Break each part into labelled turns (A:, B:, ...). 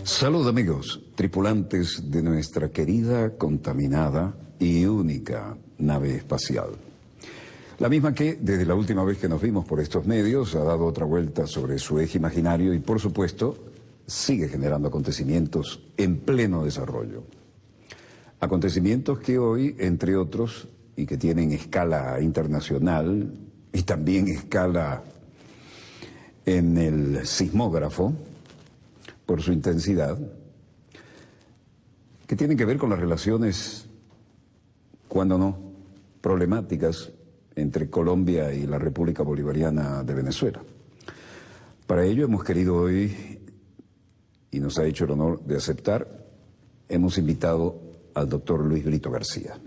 A: Salud amigos, tripulantes de nuestra querida, contaminada y única nave espacial. La misma que, desde la última vez que nos vimos por estos medios, ha dado otra vuelta sobre su eje imaginario y, por supuesto, sigue generando acontecimientos en pleno desarrollo. Acontecimientos que hoy, entre otros, y que tienen escala internacional y también escala en el sismógrafo, por su intensidad, que tienen que ver con las relaciones, cuando no, problemáticas entre Colombia y la República Bolivariana de Venezuela. Para ello hemos querido hoy, y nos ha hecho el honor de aceptar, hemos invitado al doctor Luis Brito García.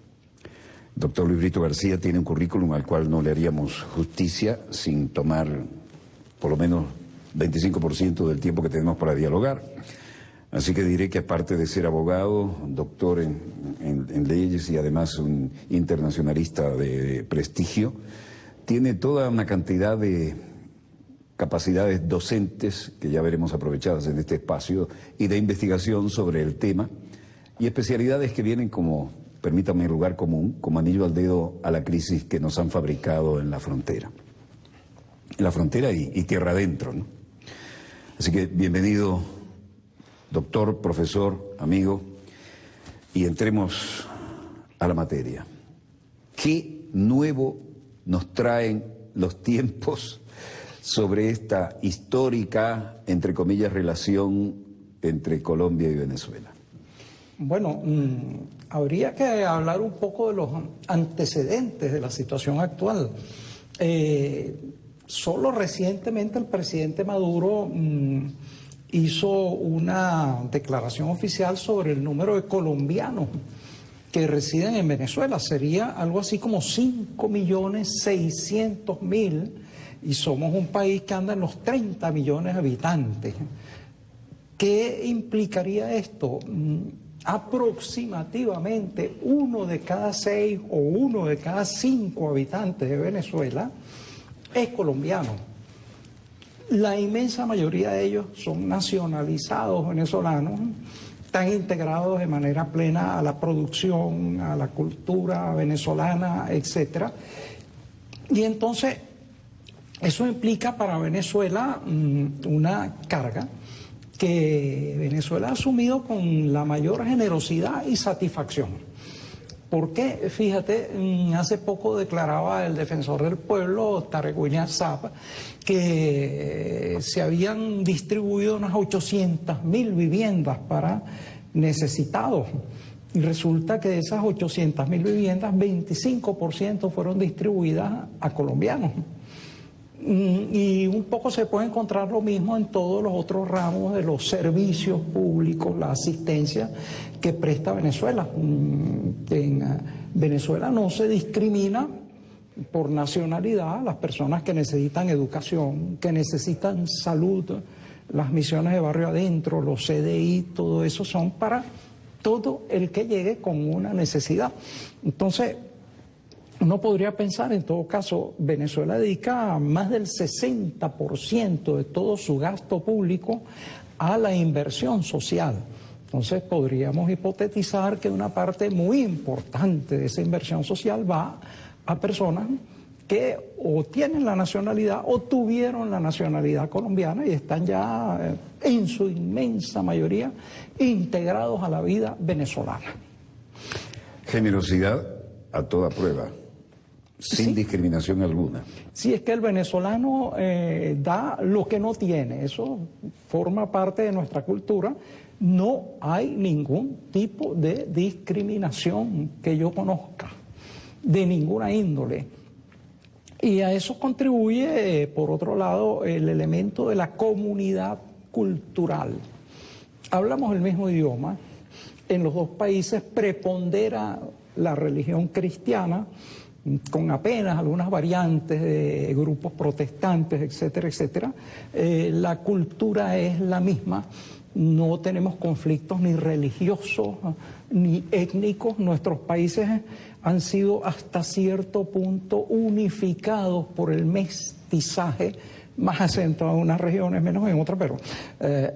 A: El doctor Luis Brito García tiene un currículum al cual no le haríamos justicia sin tomar por lo menos 25% del tiempo que tenemos para dialogar. Así que diré que aparte de ser abogado, doctor en leyes y además un internacionalista de prestigio, tiene toda una cantidad de capacidades docentes, que ya veremos aprovechadas en este espacio, y de investigación sobre el tema, y especialidades que vienen como, permítame, lugar común, como anillo al dedo a la crisis que nos han fabricado en la frontera. En la frontera y tierra adentro, ¿no? Así que bienvenido, doctor, profesor, amigo, y entremos a la materia. ¿Qué nuevo nos traen los tiempos sobre esta histórica, entre comillas, relación entre Colombia y Venezuela?
B: Bueno, habría que hablar un poco de los antecedentes de la situación actual. Solo recientemente el presidente Maduro hizo una declaración oficial sobre el número de colombianos que residen en Venezuela. Sería algo así como 5.600.000 y somos un país que anda en los 30 millones de habitantes. ¿Qué implicaría esto? Aproximadamente 1 de cada 6 o 1 de cada 5 habitantes de Venezuela es colombiano. La inmensa mayoría de ellos son nacionalizados venezolanos, están integrados de manera plena a la producción, a la cultura venezolana, etc. Y entonces eso implica para Venezuela una carga que Venezuela ha asumido con la mayor generosidad y satisfacción. ¿Por qué? Fíjate, hace poco declaraba el defensor del pueblo, Tarek William Saab, que se habían distribuido unas 800.000 viviendas para necesitados. Y resulta que de esas 800.000 viviendas, 25% fueron distribuidas a colombianos. Y un poco se puede encontrar lo mismo en todos los otros ramos de los servicios públicos, la asistencia que presta Venezuela. En Venezuela no se discrimina por nacionalidad las personas que necesitan educación, que necesitan salud, las misiones de barrio adentro, los CDI, todo eso son para todo el que llegue con una necesidad. Entonces, uno podría pensar, en todo caso, Venezuela dedica más del 60% de todo su gasto público a la inversión social. Entonces podríamos hipotetizar que una parte muy importante de esa inversión social va a personas que o tienen la nacionalidad o tuvieron la nacionalidad colombiana y están ya en su inmensa mayoría integrados a la vida venezolana.
A: Generosidad a toda prueba. Sin discriminación alguna.
B: Sí, es que el venezolano da lo que no tiene, eso forma parte de nuestra cultura. No hay ningún tipo de discriminación que yo conozca, de ninguna índole. Y a eso contribuye, por otro lado, el elemento de la comunidad cultural. Hablamos el mismo idioma, en los dos países prepondera la religión cristiana, con apenas algunas variantes de grupos protestantes, etcétera, etcétera. La cultura es la misma, no tenemos conflictos ni religiosos ni étnicos. Nuestros países han sido hasta cierto punto unificados por el mestizaje más acentuado en unas regiones, menos en otras, pero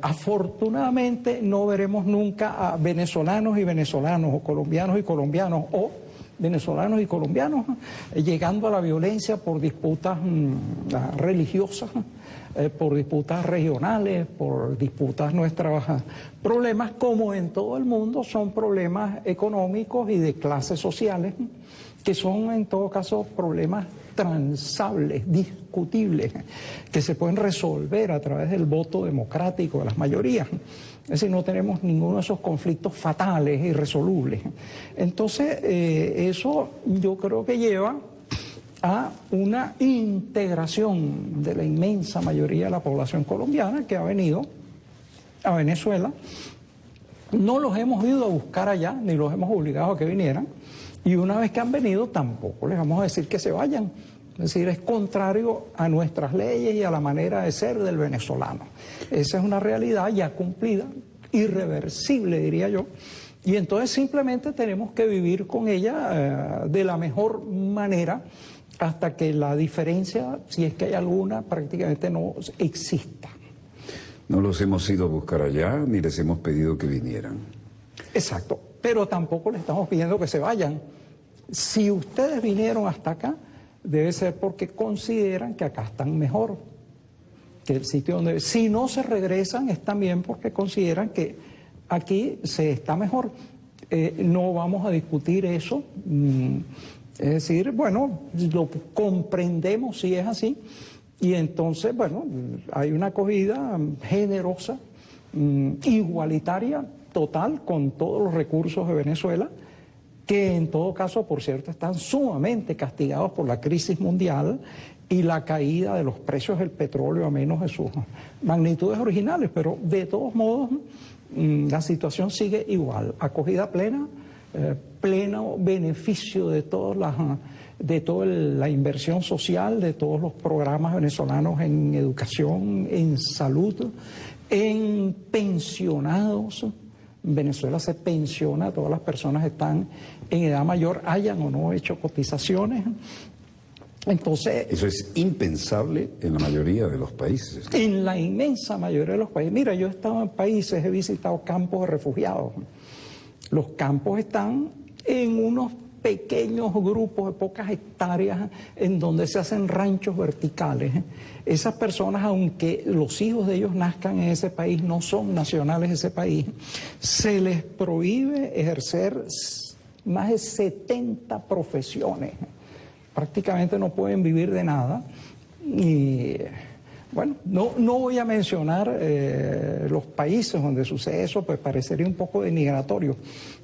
B: afortunadamente no veremos nunca a venezolanos y venezolanos, o colombianos y colombianos, o venezolanos y colombianos llegando a la violencia por disputas religiosas, por disputas regionales, por disputas nuestras. Problemas como en todo el mundo son problemas económicos y de clases sociales, que son en todo caso problemas transables, discutibles, que se pueden resolver a través del voto democrático de las mayorías. Es decir, no tenemos ninguno de esos conflictos fatales, irresolubles. Entonces, eso yo creo que lleva a una integración de la inmensa mayoría de la población colombiana que ha venido a Venezuela. No los hemos ido a buscar allá, ni los hemos obligado a que vinieran. Y una vez que han venido, tampoco les vamos a decir que se vayan. Es decir, es contrario a nuestras leyes y a la manera de ser del venezolano. Esa es una realidad ya cumplida, irreversible, diría yo. Y entonces simplemente tenemos que vivir con ella de la mejor manera hasta que la diferencia, si es que hay alguna, prácticamente no exista.
A: No los hemos ido a buscar allá, ni les hemos pedido que vinieran.
B: Exacto, pero tampoco les estamos pidiendo que se vayan. Si ustedes vinieron hasta acá, debe ser porque consideran que acá están mejor que el sitio donde... Si no se regresan, es también porque consideran que aquí se está mejor. No vamos a discutir eso. Es decir, bueno, lo comprendemos si es así. Y entonces, bueno, hay una acogida generosa, igualitaria, total, con todos los recursos de Venezuela, que en todo caso, por cierto, están sumamente castigados por la crisis mundial y la caída de los precios del petróleo a menos de sus magnitudes originales, pero de todos modos la situación sigue igual, acogida plena, pleno beneficio de todas las... de toda la inversión social, de todos los programas venezolanos en educación, en salud, en pensionados. En Venezuela se pensiona, todas las personas están en edad mayor, hayan o no hecho cotizaciones. Entonces,
A: eso es impensable en la mayoría de los países.
B: En la inmensa mayoría de los países. Mira, yo he estado en países, he visitado campos de refugiados. Los campos están en unos pequeños grupos de pocas hectáreas en donde se hacen ranchos verticales. Esas personas, aunque los hijos de ellos nazcan en ese país, no son nacionales de ese país, se les prohíbe ejercer más de 70 profesiones. Prácticamente no pueden vivir de nada. Y bueno, no voy a mencionar los países donde sucede eso, pues parecería un poco denigratorio.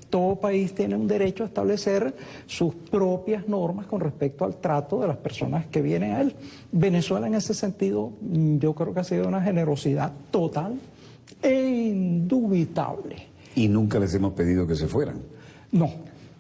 B: Todo país tiene un derecho a establecer sus propias normas con respecto al trato de las personas que vienen a él. Venezuela en ese sentido yo creo que ha sido una generosidad total e indubitable.
A: ¿Y nunca les hemos pedido que se fueran?
B: No.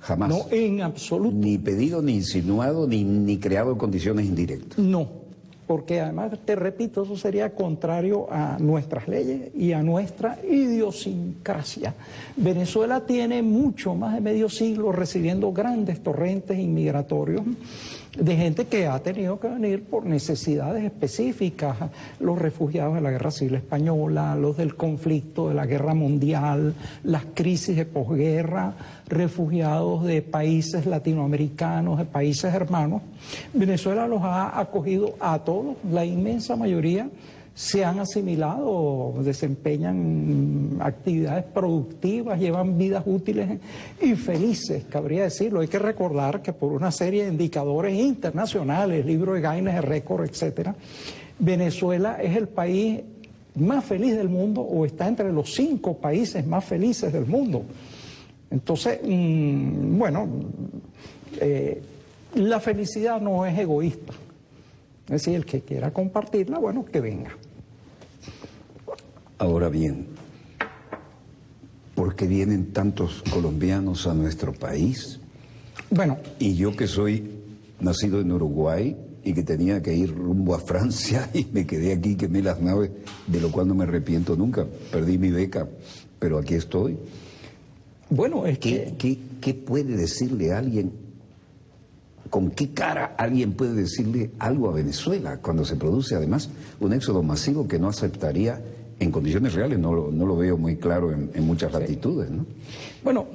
A: Jamás.
B: No, en absoluto.
A: Ni pedido, ni insinuado, ni creado condiciones indirectas.
B: No. Porque además, te repito, eso sería contrario a nuestras leyes y a nuestra idiosincrasia. Venezuela tiene mucho más de medio siglo recibiendo grandes torrentes inmigratorios de gente que ha tenido que venir por necesidades específicas, los refugiados de la Guerra Civil Española, los del conflicto de la Guerra Mundial, las crisis de posguerra, refugiados de países latinoamericanos, de países hermanos. Venezuela los ha acogido a todos, la inmensa mayoría se han asimilado, desempeñan actividades productivas, llevan vidas útiles y felices, cabría decirlo. Hay que recordar que por una serie de indicadores internacionales, libro de Guinness de récord, etcétera, Venezuela es el país más feliz del mundo o está entre los 5 países más felices del mundo. Entonces, bueno, la felicidad no es egoísta. Es decir, el que quiera compartirla, bueno, que venga.
A: Ahora bien, ¿por qué vienen tantos colombianos a nuestro país?
B: Bueno.
A: Y yo que soy nacido en Uruguay y que tenía que ir rumbo a Francia y me quedé aquí, quemé las naves, de lo cual no me arrepiento nunca. Perdí mi beca, pero aquí estoy.
B: Bueno, es
A: ¿Qué puede decirle a alguien ¿con qué cara alguien puede decirle algo a Venezuela cuando se produce además un éxodo masivo que no aceptaría en condiciones reales? No lo veo muy claro en muchas latitudes, ¿no?
B: Bueno,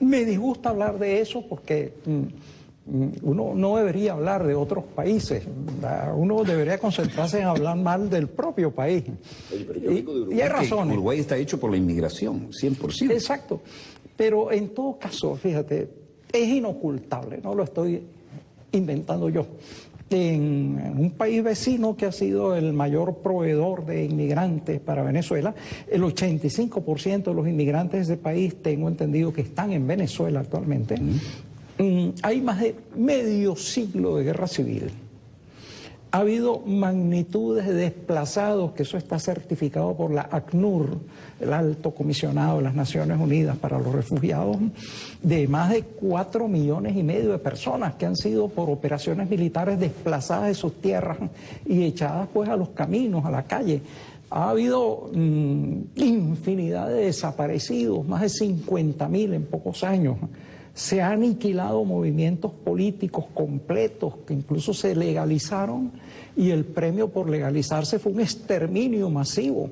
B: me disgusta hablar de eso porque uno no debería hablar de otros países, uno debería concentrarse en hablar mal del propio país.
A: Oye, pero yo vengo de Uruguay,
B: y hay razones.
A: Uruguay está hecho por la inmigración, 100%.
B: Exacto, pero en todo caso, fíjate, es inocultable, no lo estoy inventando yo. En un país vecino que ha sido el mayor proveedor de inmigrantes para Venezuela, el 85% de los inmigrantes de ese país, tengo entendido que están en Venezuela actualmente. Hay más de medio siglo de guerra civil. Ha habido magnitudes de desplazados, que eso está certificado por la ACNUR, el Alto Comisionado de las Naciones Unidas para los Refugiados, de más de 4,5 millones de personas que han sido por operaciones militares desplazadas de sus tierras y echadas pues a los caminos, a la calle. Ha habido infinidad de desaparecidos, más de 50.000 en pocos años. Se han aniquilado movimientos políticos completos que incluso se legalizaron y el premio por legalizarse fue un exterminio masivo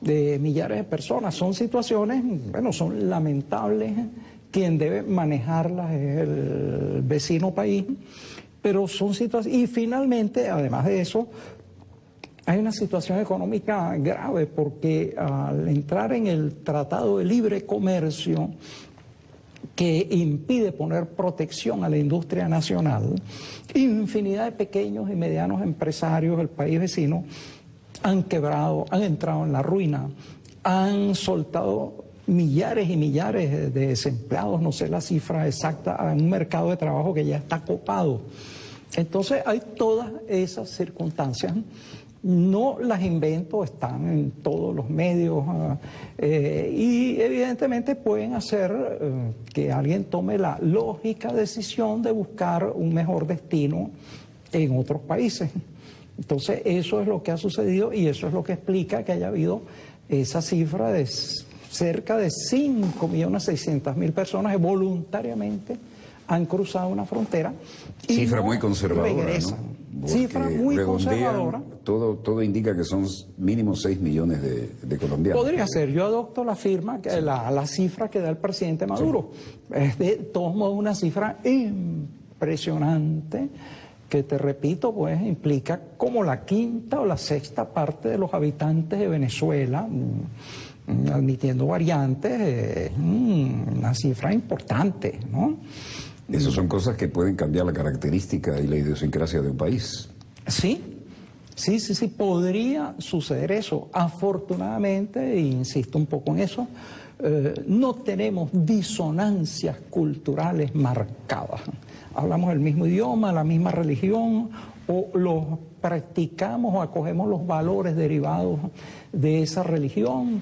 B: de millares de personas. Son situaciones, bueno, son lamentables. Quien debe manejarlas es el vecino país, pero son situaciones. Y finalmente, además de eso, hay una situación económica grave porque al entrar en el Tratado de Libre Comercio, que impide poner protección a la industria nacional, infinidad de pequeños y medianos empresarios del país vecino han quebrado, han entrado en la ruina, han soltado millares y millares de desempleados, no sé la cifra exacta, en un mercado de trabajo que ya está copado. Entonces hay todas esas circunstancias. No las invento, están en todos los medios y evidentemente pueden hacer que alguien tome la lógica decisión de buscar un mejor destino en otros países. Entonces eso es lo que ha sucedido y eso es lo que explica que haya habido esa cifra de cerca de 5.600.000 personas que voluntariamente han cruzado una frontera. Y
A: cifra
B: no
A: muy conservadora,
B: regresan.
A: ¿no?
B: Cifra muy conservadora.
A: Todo indica que son mínimo 6 millones de colombianos.
B: Podría ser, yo adopto la firma, la cifra que da el presidente Maduro. Sí. Es de todos modos una cifra impresionante que, te repito, pues implica como la quinta o la sexta parte de los habitantes de Venezuela, admitiendo variantes, es una cifra importante, ¿no?
A: Esas son cosas que pueden cambiar la característica y la idiosincrasia de un país.
B: Sí, podría suceder eso. Afortunadamente, e insisto un poco en eso, no tenemos disonancias culturales marcadas. Hablamos el mismo idioma, la misma religión, o los practicamos o acogemos los valores derivados de esa religión.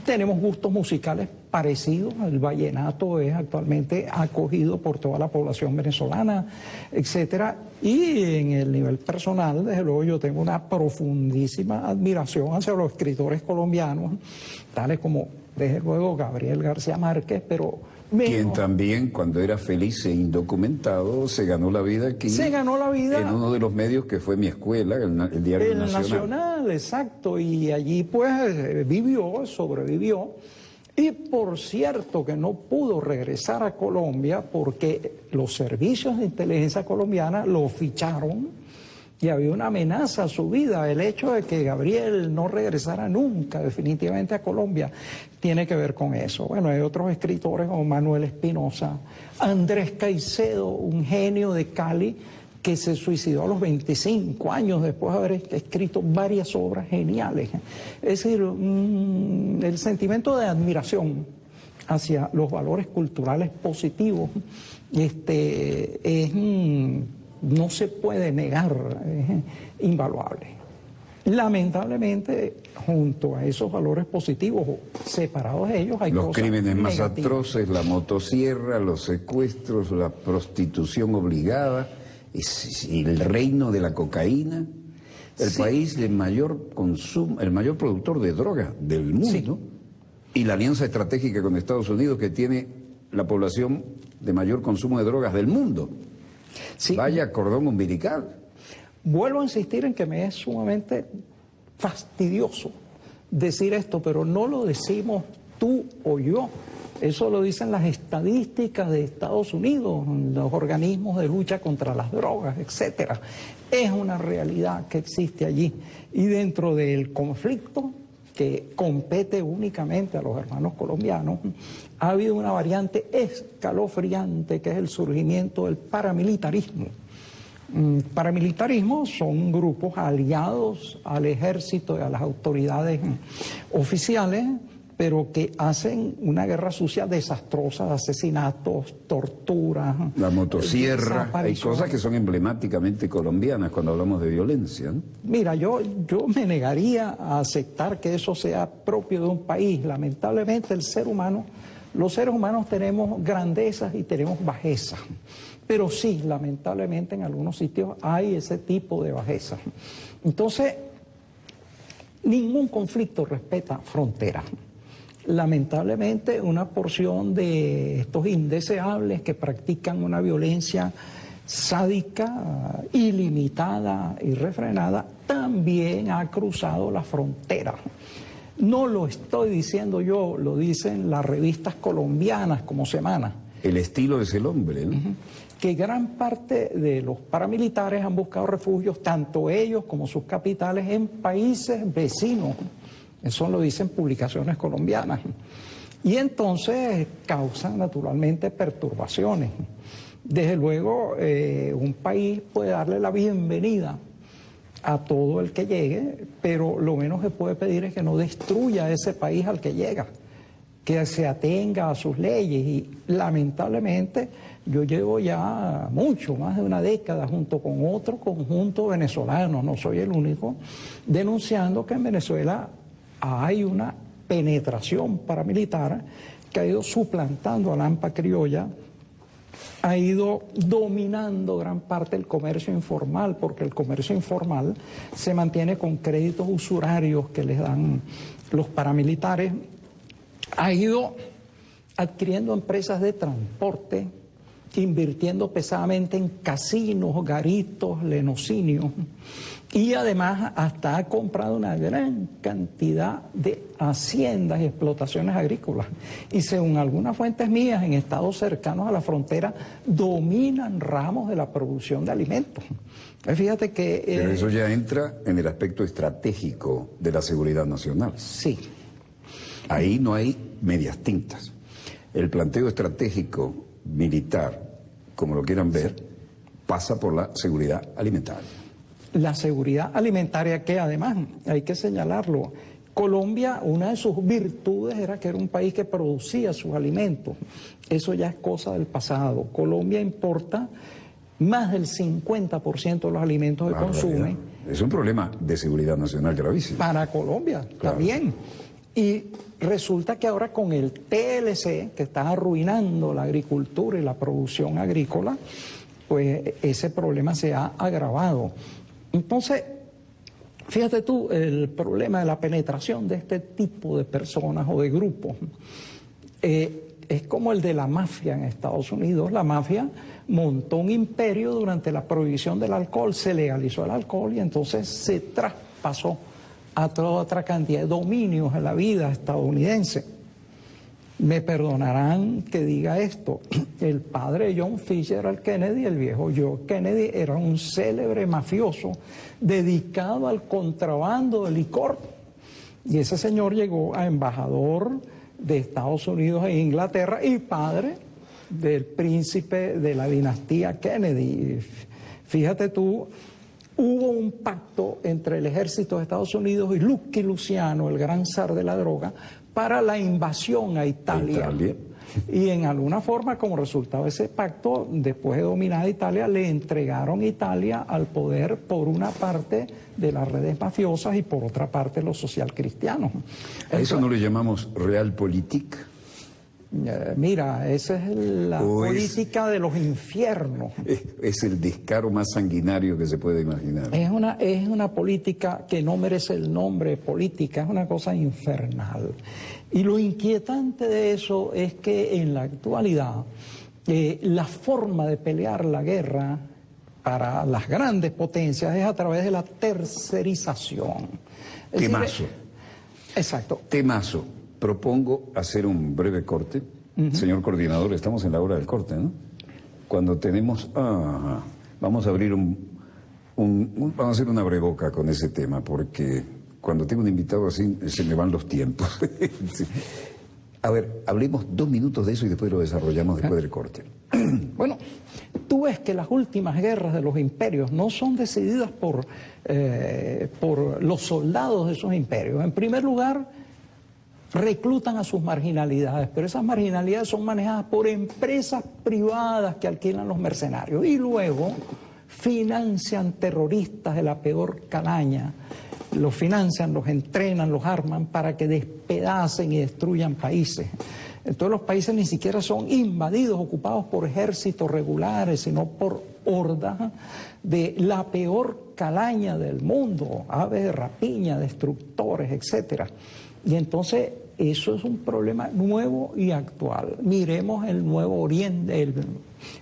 B: Tenemos gustos musicales parecidos. El vallenato es actualmente acogido por toda la población venezolana, etcétera. Y en el nivel personal, desde luego, yo tengo una profundísima admiración hacia los escritores colombianos, tales como, desde luego, Gabriel García Márquez, pero
A: quien también, cuando era feliz e indocumentado, se ganó la vida aquí.
B: Se ganó la vida
A: en uno de los medios que fue mi escuela, el Diario Nacional.
B: El Nacional, exacto. Y allí pues vivió, sobrevivió. Y por cierto que no pudo regresar a Colombia porque los servicios de inteligencia colombiana lo ficharon y había una amenaza a su vida. El hecho de que Gabriel no regresara nunca definitivamente a Colombia tiene que ver con eso. Bueno, hay otros escritores como Manuel Espinosa, Andrés Caicedo, un genio de Cali que se suicidó a los 25 años después de haber escrito varias obras geniales. Es decir, el sentimiento de admiración hacia los valores culturales positivos no se puede negar, es invaluable. Lamentablemente, junto a esos valores positivos, separados de ellos, hay
A: los
B: cosas
A: crímenes más
B: negativas.
A: atroces, la motosierra, los secuestros, la prostitución obligada, y el reino de la cocaína, el país de mayor consumo, el mayor productor de droga del mundo, y la alianza estratégica con Estados Unidos, que tiene la población de mayor consumo de drogas del mundo.
B: Sí.
A: Vaya cordón umbilical.
B: Vuelvo a insistir en que me es sumamente fastidioso decir esto, pero no lo decimos tú o yo. Eso lo dicen las estadísticas de Estados Unidos, los organismos de lucha contra las drogas, etcétera. Es una realidad que existe allí. Y dentro del conflicto que compete únicamente a los hermanos colombianos, ha habido una variante escalofriante que es el surgimiento del paramilitarismo. Paramilitarismo son grupos aliados al ejército y a las autoridades oficiales, pero que hacen una guerra sucia desastrosa, asesinatos, torturas.
A: La motosierra, hay cosas que son emblemáticamente colombianas cuando hablamos de violencia, ¿no?
B: Mira, yo me negaría a aceptar que eso sea propio de un país. Lamentablemente el ser humano, los seres humanos tenemos grandezas y tenemos bajezas. Pero sí, lamentablemente en algunos sitios hay ese tipo de bajezas. Entonces, ningún conflicto respeta fronteras. Lamentablemente, una porción de estos indeseables que practican una violencia sádica, ilimitada, irrefrenada, también ha cruzado la frontera. No lo estoy diciendo yo, lo dicen las revistas colombianas como Semana.
A: El estilo es el hombre, ¿no?
B: Que gran parte de los paramilitares han buscado refugios, tanto ellos como sus capitales, en países vecinos. Eso lo dicen publicaciones colombianas. Y entonces causan naturalmente perturbaciones. Desde luego, un país puede darle la bienvenida a todo el que llegue, pero lo menos que puede pedir es que no destruya ese país al que llega, que se atenga a sus leyes. Y lamentablemente yo llevo ya mucho, más de una década, junto con otro conjunto venezolano, no soy el único, denunciando que en Venezuela hay una penetración paramilitar que ha ido suplantando a la AMPA criolla, ha ido dominando gran parte del comercio informal, porque el comercio informal se mantiene con créditos usurarios que les dan los paramilitares, ha ido adquiriendo empresas de transporte, invirtiendo pesadamente en casinos, garitos, lenocinios, y además hasta ha comprado una gran cantidad de haciendas y explotaciones agrícolas. Y según algunas fuentes mías, en estados cercanos a la frontera, dominan ramos de la producción de alimentos. Fíjate que...
A: Pero eso ya entra en el aspecto estratégico de la seguridad nacional.
B: Sí.
A: Ahí no hay medias tintas. El planteo estratégico militar, como lo quieran ver, pasa por la seguridad alimentaria.
B: La seguridad alimentaria, que además, hay que señalarlo, Colombia, una de sus virtudes era que era un país que producía sus alimentos. Eso ya es cosa del pasado. Colombia importa más del 50% de los alimentos que consume.
A: Es un problema de seguridad nacional gravísimo.
B: Para Colombia, claro. También. Y resulta que ahora con el TLC, que está arruinando la agricultura y la producción agrícola, pues ese problema se ha agravado. Entonces, fíjate tú, el problema de la penetración de este tipo de personas o de grupos es como el de la mafia en Estados Unidos. La mafia montó un imperio durante la prohibición del alcohol, se legalizó el alcohol y entonces se traspasó a toda otra cantidad de dominios en la vida estadounidense. Me perdonarán que diga esto, el padre de John Fitzgerald Kennedy, el viejo John Kennedy, era un célebre mafioso dedicado al contrabando de licor. Y ese señor llegó a embajador de Estados Unidos e Inglaterra y padre del príncipe de la dinastía Kennedy. Fíjate tú, hubo un pacto entre el ejército de Estados Unidos y Lucky Luciano, el gran zar de la droga, para la invasión a Italia. Y en alguna forma, como resultado de ese pacto, después de dominar Italia, le entregaron Italia al poder por una parte de las redes mafiosas y por otra parte los socialcristianos.
A: ¿A eso no le llamamos realpolitik?
B: Mira, esa es la política de los infiernos.
A: Es el descaro más sanguinario que se puede imaginar.
B: Es una política que no merece el nombre política, es una cosa infernal. Y lo inquietante de eso es que en la actualidad la forma de pelear la guerra para las grandes potencias es a través de la tercerización.
A: Temazo.
B: Exacto.
A: Temazo. Propongo hacer un breve corte. Señor coordinador, estamos en la hora del corte, ¿no? Cuando tenemos... vamos a abrir vamos a hacer una breboca con ese tema, porque cuando tengo un invitado así se me van los tiempos. Sí. A ver, hablemos 2 minutos de eso y después lo desarrollamos después del corte.
B: Bueno, tú ves que las últimas guerras de los imperios no son decididas por los soldados de esos imperios. En primer lugar, reclutan a sus marginalidades, pero esas marginalidades son manejadas por empresas privadas que alquilan los mercenarios y luego financian terroristas de la peor calaña. Los financian, los entrenan, los arman para que despedacen y destruyan países. Entonces los países ni siquiera son invadidos, ocupados por ejércitos regulares, sino por hordas de la peor calaña del mundo, aves de rapiña, destructores, etcétera. Y entonces eso es un problema nuevo y actual. Miremos el Nuevo Oriente,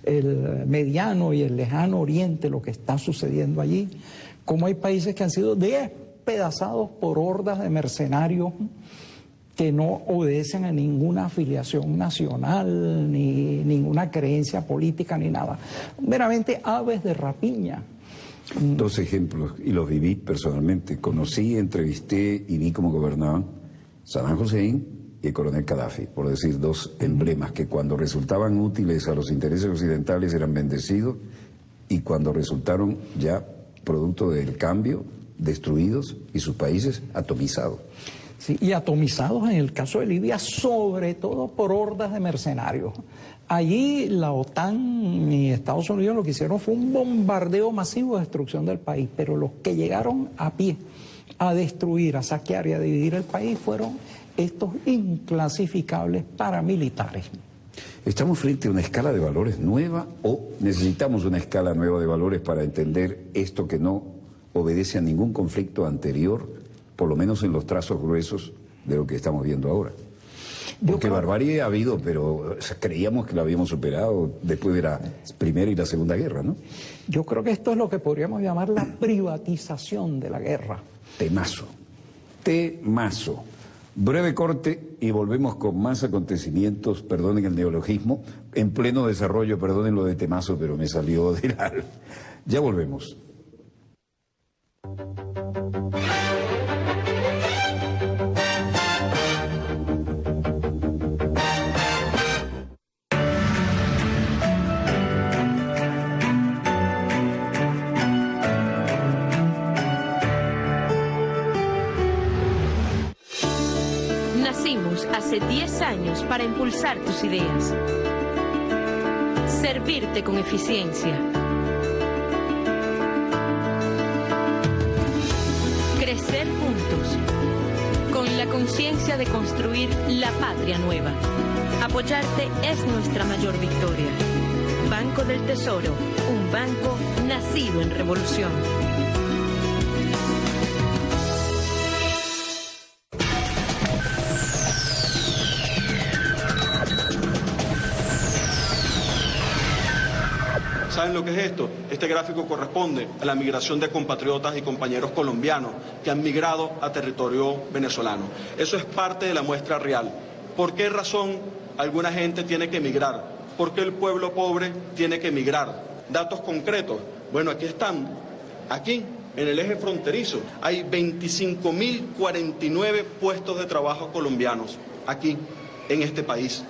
B: el Mediano y el Lejano Oriente, lo que está sucediendo allí, cómo hay países que han sido despedazados por hordas de mercenarios que no obedecen a ninguna afiliación nacional, ni ninguna creencia política, ni nada. Meramente aves de rapiña.
A: 2 ejemplos, y los viví personalmente. Conocí, entrevisté y vi cómo gobernaban Saddam Hussein y el coronel Gaddafi, por decir 2 emblemas que cuando resultaban útiles a los intereses occidentales eran bendecidos y cuando resultaron ya producto del cambio, destruidos y sus países atomizados.
B: Sí, y atomizados en el caso de Libia, sobre todo por hordas de mercenarios. Allí la OTAN y Estados Unidos lo que hicieron fue un bombardeo masivo de destrucción del país, pero los que llegaron a pie a destruir, a saquear y a dividir el país fueron estos inclasificables paramilitares.
A: ¿Estamos frente a una escala de valores nueva o necesitamos una escala nueva de valores para entender esto que no obedece a ningún conflicto anterior, por lo menos en los trazos gruesos de lo que estamos viendo ahora? Porque barbarie ha habido, pero creíamos que la habíamos superado después de la Primera y la Segunda Guerra, ¿no?
B: Yo creo que esto es lo que podríamos llamar la privatización de la guerra.
A: Temazo. Temazo. Breve corte y volvemos con más acontecimientos, perdonen el neologismo, en pleno desarrollo, perdonen lo de temazo, pero me salió de la... Ya volvemos.
C: Hace 10 años para impulsar tus ideas. Servirte con eficiencia. Crecer juntos. Con la conciencia de construir la patria nueva. Apoyarte es nuestra mayor victoria. Banco del Tesoro, un banco nacido en revolución.
D: ¿Saben lo que es esto? Este gráfico corresponde a la migración de compatriotas y compañeros colombianos que han migrado a territorio venezolano. Eso es parte de la muestra real. ¿Por qué razón alguna gente tiene que emigrar? ¿Por qué el pueblo pobre tiene que emigrar? Datos concretos. Bueno, aquí están. Aquí, en el eje fronterizo, hay 25.049 puestos de trabajo colombianos. Aquí, en este país.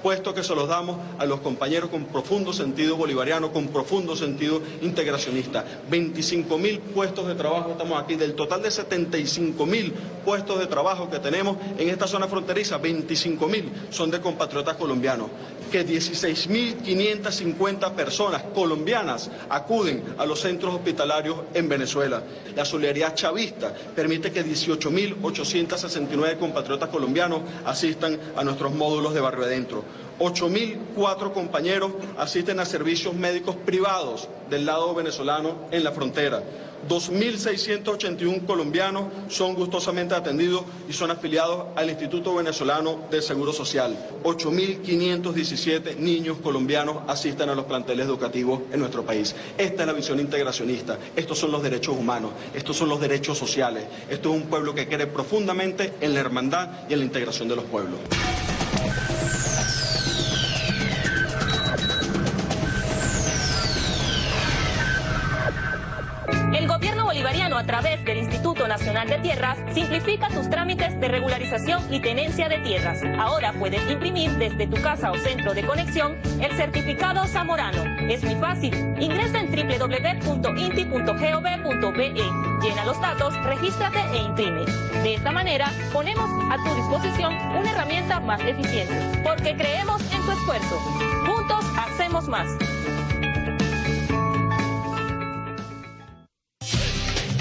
D: puesto que se los damos a los compañeros con profundo sentido bolivariano, con profundo sentido integracionista. 25.000 puestos de trabajo estamos aquí, del total de 75.000 puestos de trabajo que tenemos en esta zona fronteriza, 25.000 son de compatriotas colombianos, que 16.550 personas colombianas acuden a los centros hospitalarios en Venezuela. La solidaridad chavista permite que 18.869 compatriotas colombianos asistan a nuestros módulos de Barrio Adentro. 8.004 compañeros asisten a servicios médicos privados del lado venezolano en la frontera. 2.681 colombianos son gustosamente atendidos y son afiliados al Instituto Venezolano del Seguro Social. 8.517 niños colombianos asisten a los planteles educativos en nuestro país. Esta es la visión integracionista. Estos son los derechos humanos, estos son los derechos sociales. Esto es un pueblo que cree profundamente en la hermandad y en la integración de los pueblos.
C: El gobierno bolivariano, a través del Instituto Nacional de Tierras, simplifica tus trámites de regularización y tenencia de tierras. Ahora puedes imprimir desde tu casa o centro de conexión el certificado zamorano. Es muy fácil. Ingresa en www.inti.gov.be. Llena los datos, regístrate e imprime. De esta manera, ponemos a tu disposición una herramienta más eficiente. Porque creemos en tu esfuerzo. Juntos hacemos más.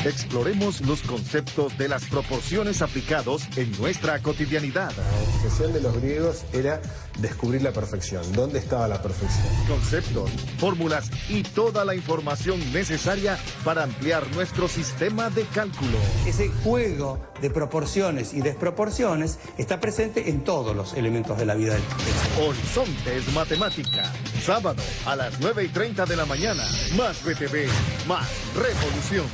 E: Exploremos los conceptos de las proporciones aplicados en nuestra cotidianidad.
F: La obsesión de los griegos era descubrir la perfección. ¿Dónde estaba la perfección?
E: Conceptos, fórmulas y toda la información necesaria para ampliar nuestro sistema de cálculo.
G: Ese juego de proporciones y desproporciones está presente en todos los elementos de la vida del hombre.
E: Horizontes Matemática, sábado a las 9:30 de la mañana. Más BTV, más revolución.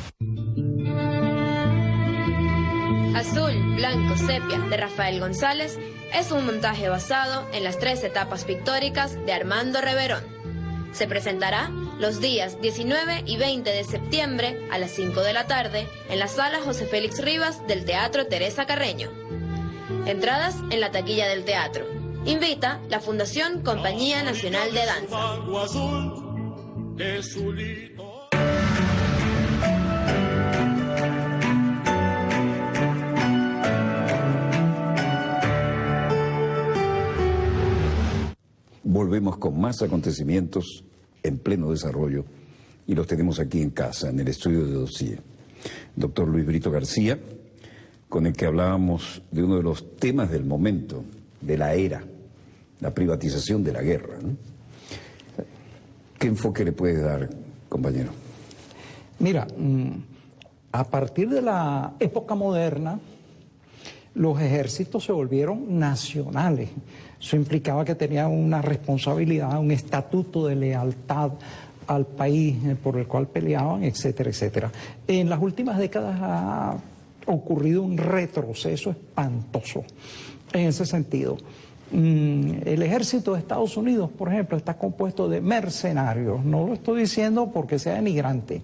H: Azul, Blanco, Sepia, de Rafael González, es un montaje basado en las 3 etapas pictóricas de Armando Reverón. Se presentará los días 19 y 20 de septiembre a las 5 de la tarde en la sala José Félix Rivas del Teatro Teresa Carreño. Entradas en la taquilla del teatro. Invita la Fundación Compañía Nacional de Danza.
A: Volvemos con más acontecimientos en pleno desarrollo y los tenemos aquí en casa, en el estudio de Dossier. Doctor Luis Brito García, con el que hablábamos de uno de los temas del momento, de la era, la privatización de la guerra, ¿no? ¿Qué enfoque le puede dar, compañero?
B: Mira, a partir de la época moderna, los ejércitos se volvieron nacionales. Eso implicaba que tenían una responsabilidad, un estatuto de lealtad al país por el cual peleaban, etcétera, etcétera. En las últimas décadas ha ocurrido un retroceso espantoso en ese sentido. El ejército de Estados Unidos, por ejemplo, está compuesto de mercenarios. No lo estoy diciendo porque sea denigrante.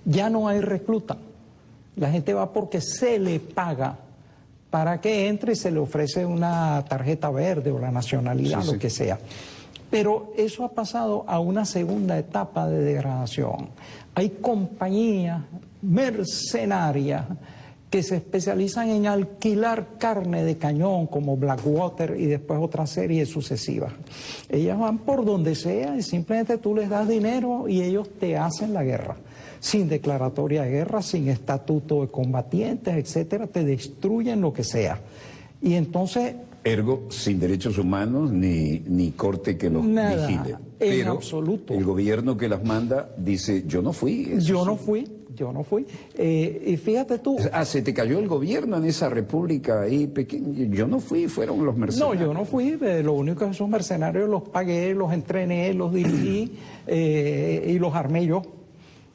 B: Ya no hay recluta. La gente va porque se le paga para que entre y se le ofrece una tarjeta verde o la nacionalidad, sí, lo que sea. Pero eso ha pasado a una segunda etapa de degradación. Hay compañías mercenarias que se especializan en alquilar carne de cañón, como Blackwater y después otra serie sucesivas. Ellas van por donde sea y simplemente tú les das dinero y ellos te hacen la guerra. Sin declaratoria de guerra, sin estatuto de combatientes, etcétera, te destruyen lo que sea. Y entonces...
A: Ergo, sin derechos humanos ni corte que los vigile.
B: En absoluto.
A: El gobierno que las manda dice, yo no fui.
B: Yo no fui. Y fíjate tú...
A: se te cayó el gobierno en esa república ahí pequeña. Yo no fui, fueron los mercenarios.
B: No, yo no fui. Lo único que esos mercenarios los pagué, los entrené, los dirigí y los armé yo.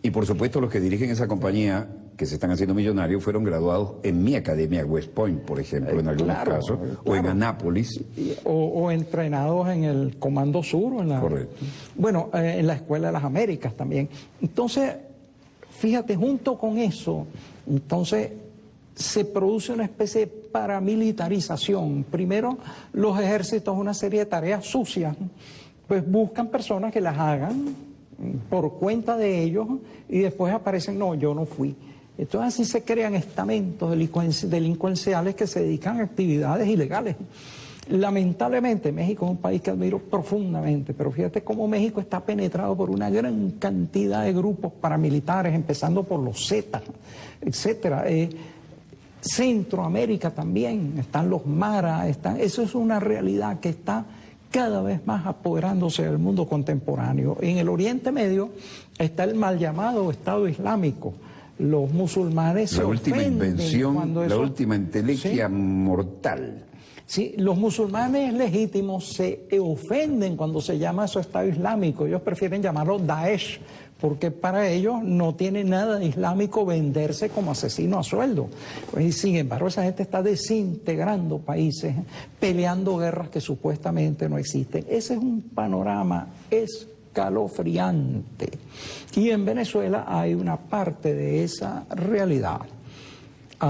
A: Y por supuesto los que dirigen esa compañía, que se están haciendo millonarios, fueron graduados en mi academia West Point, por ejemplo, en algunos casos, o en Anápolis.
B: O entrenados en el Comando Sur. O en la,
A: correcto.
B: Bueno, en la Escuela de las Américas también. Entonces, fíjate, junto con eso, entonces se produce una especie de paramilitarización. Primero, los ejércitos, una serie de tareas sucias, pues buscan personas que las hagan por cuenta de ellos y después aparecen, no, yo no fui. Entonces así se crean estamentos delincuenciales que se dedican a actividades ilegales. Lamentablemente México es un país que admiro profundamente, pero fíjate cómo México está penetrado por una gran cantidad de grupos paramilitares, empezando por los Zetas, etcétera. Centroamérica también, están los Mara, eso es una realidad que está cada vez más apoderándose del mundo contemporáneo. En el Oriente Medio está el mal llamado Estado Islámico. Los musulmanes se ofenden. La última invención,
A: la última entelequia mortal.
B: Sí, los musulmanes legítimos se ofenden cuando se llama eso Estado Islámico. Ellos prefieren llamarlo Daesh, porque para ellos no tiene nada de islámico venderse como asesino a sueldo. Pues, y sin embargo, esa gente está desintegrando países, peleando guerras que supuestamente no existen. Ese es un panorama escalofriante. Y en Venezuela hay una parte de esa realidad.